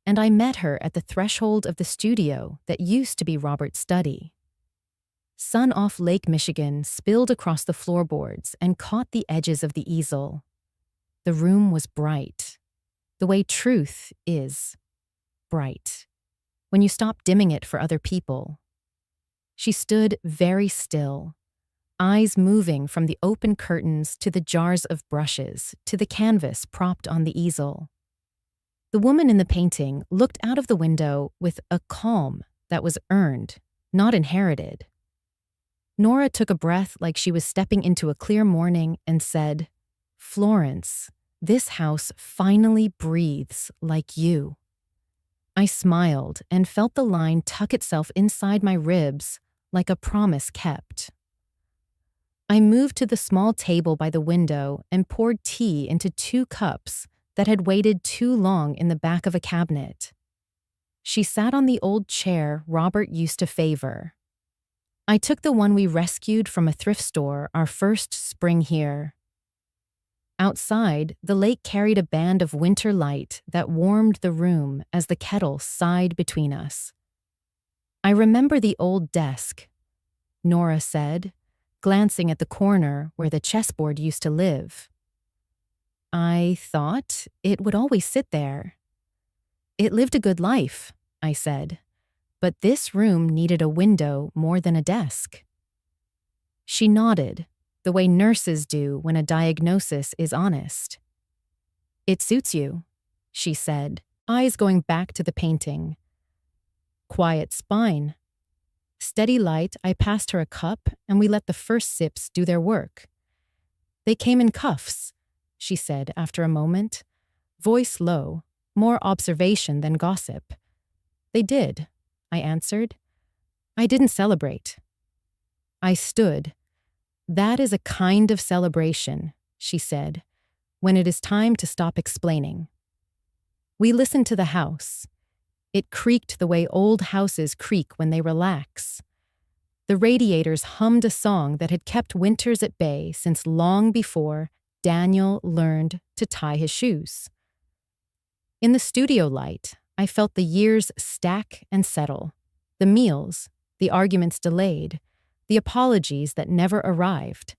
and I met her at the threshold of the studio that used to be Robert's study. Sun off Lake Michigan spilled across the floorboards and caught the edges of the easel. The room was bright, the way truth is bright, when you stop dimming it for other people. She stood very still, eyes moving from the open curtains to the jars of brushes to the canvas propped on the easel. The woman in the painting looked out of the window with a calm that was earned, not inherited. Nora took a breath like she was stepping into a clear morning and said, "Florence, this house finally breathes like you." I smiled and felt the line tuck itself inside my ribs like a promise kept. I moved to the small table by the window and poured tea into 2 cups that had waited too long in the back of a cabinet. She sat on the old chair Robert used to favor. I took the one we rescued from a thrift store our first spring here. Outside, the lake carried a band of winter light that warmed the room as the kettle sighed between us. "I remember the old desk," Nora said, glancing at the corner where the chessboard used to live. "I thought it would always sit there." "It lived a good life," I said, "but this room needed a window more than a desk." She nodded, the way nurses do when a diagnosis is honest. "It suits you," she said, eyes going back to the painting. Quiet spine. Steady light, I passed her a cup and we let the first sips do their work. "They came in cuffs," she said after a moment, voice low, more observation than gossip. "They did," I answered. "I didn't celebrate." I stood. "That is a kind of celebration," she said, "when it is time to stop explaining." We listened to the house. It creaked the way old houses creak when they relax. The radiators hummed a song that had kept winters at bay since long before Daniel learned to tie his shoes. In the studio light, I felt the years stack and settle. The meals, the arguments delayed, the apologies that never arrived,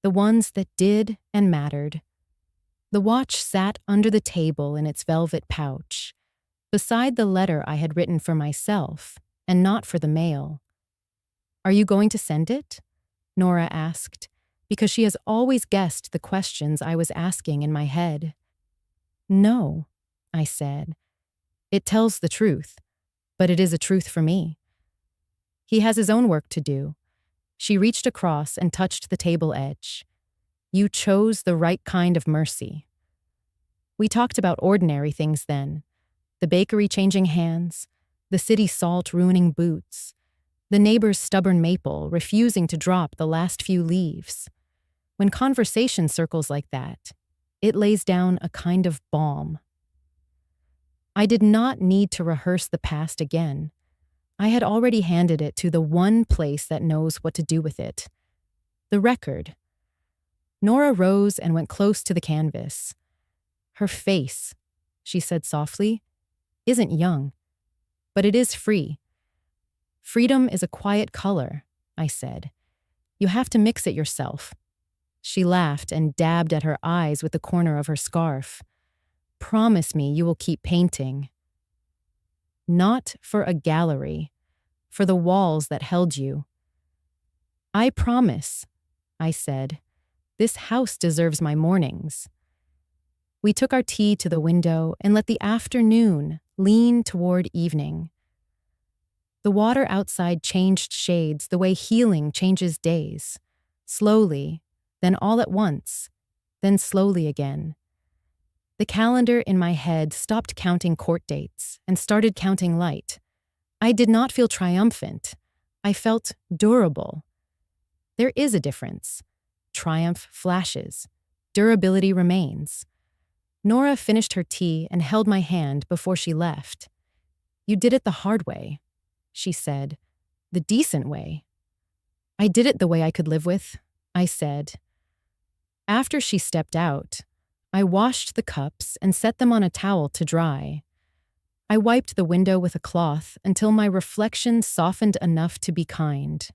the ones that did and mattered. The watch sat under the table in its velvet pouch, beside the letter I had written for myself and not for the mail. "Are you going to send it?" Nora asked, because she has always guessed the questions I was asking in my head. "No," I said. "It tells the truth, but it is a truth for me." "He has his own work to do." She reached across and touched the table edge. "You chose the right kind of mercy." We talked about ordinary things then. The bakery changing hands, the city salt ruining boots, the neighbor's stubborn maple refusing to drop the last few leaves. When conversation circles like that, it lays down a kind of balm. I did not need to rehearse the past again. I had already handed it to the one place that knows what to do with it. The record. Nora rose and went close to the canvas. "Her face," she said softly, "isn't young, but it is free." "Freedom is a quiet color," I said. "You have to mix it yourself." She laughed and dabbed at her eyes with the corner of her scarf. "Promise me you will keep painting." "Not for a gallery, for the walls that held you." "I promise," I said. "This house deserves my mornings." We took our tea to the window and let the afternoon lean toward evening. The water outside changed shades the way healing changes days, slowly, then all at once, then slowly again. The calendar in my head stopped counting court dates and started counting light. I did not feel triumphant. I felt durable. There is a difference. Triumph flashes. Durability remains. Nora finished her tea and held my hand before she left. "You did it the hard way," she said. "The decent way." "I did it the way I could live with," I said. After she stepped out, I washed the cups and set them on a towel to dry. I wiped the window with a cloth until my reflection softened enough to be kind.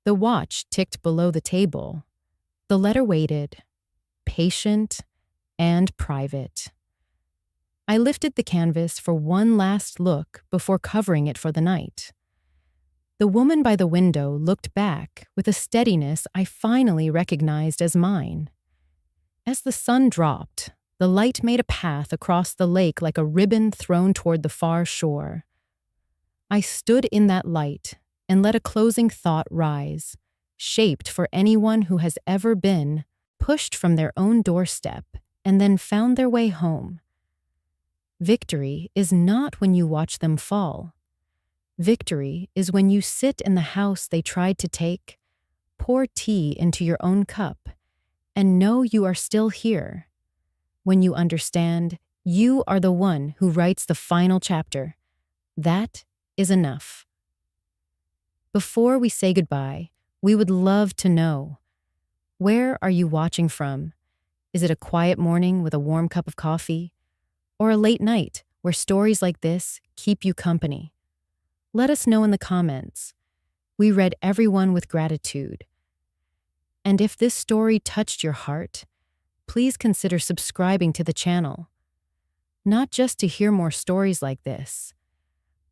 The watch ticked below the table. The letter waited, patient and private. I lifted the canvas for one last look before covering it for the night. The woman by the window looked back with a steadiness I finally recognized as mine. As the sun dropped, the light made a path across the lake like a ribbon thrown toward the far shore. I stood in that light and let a closing thought rise, shaped for anyone who has ever been pushed from their own doorstep and then found their way home. Victory is not when you watch them fall. Victory is when you sit in the house they tried to take, pour tea into your own cup, and know you are still here. When you understand you are the one who writes the final chapter, that is enough. Before we say goodbye, we would love to know, where are you watching from? Is it a quiet morning with a warm cup of coffee? Or a late night where stories like this keep you company? Let us know in the comments. We read everyone with gratitude. And if this story touched your heart, please consider subscribing to the channel. Not just to hear more stories like this,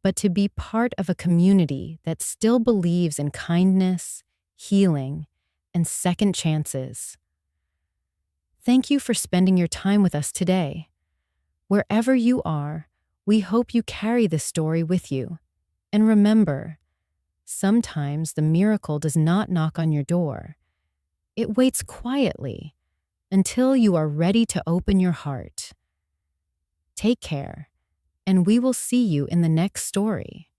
but to be part of a community that still believes in kindness, healing, and second chances. Thank you for spending your time with us today. Wherever you are, we hope you carry this story with you. And remember, sometimes the miracle does not knock on your door. It waits quietly until you are ready to open your heart. Take care, and we will see you in the next story.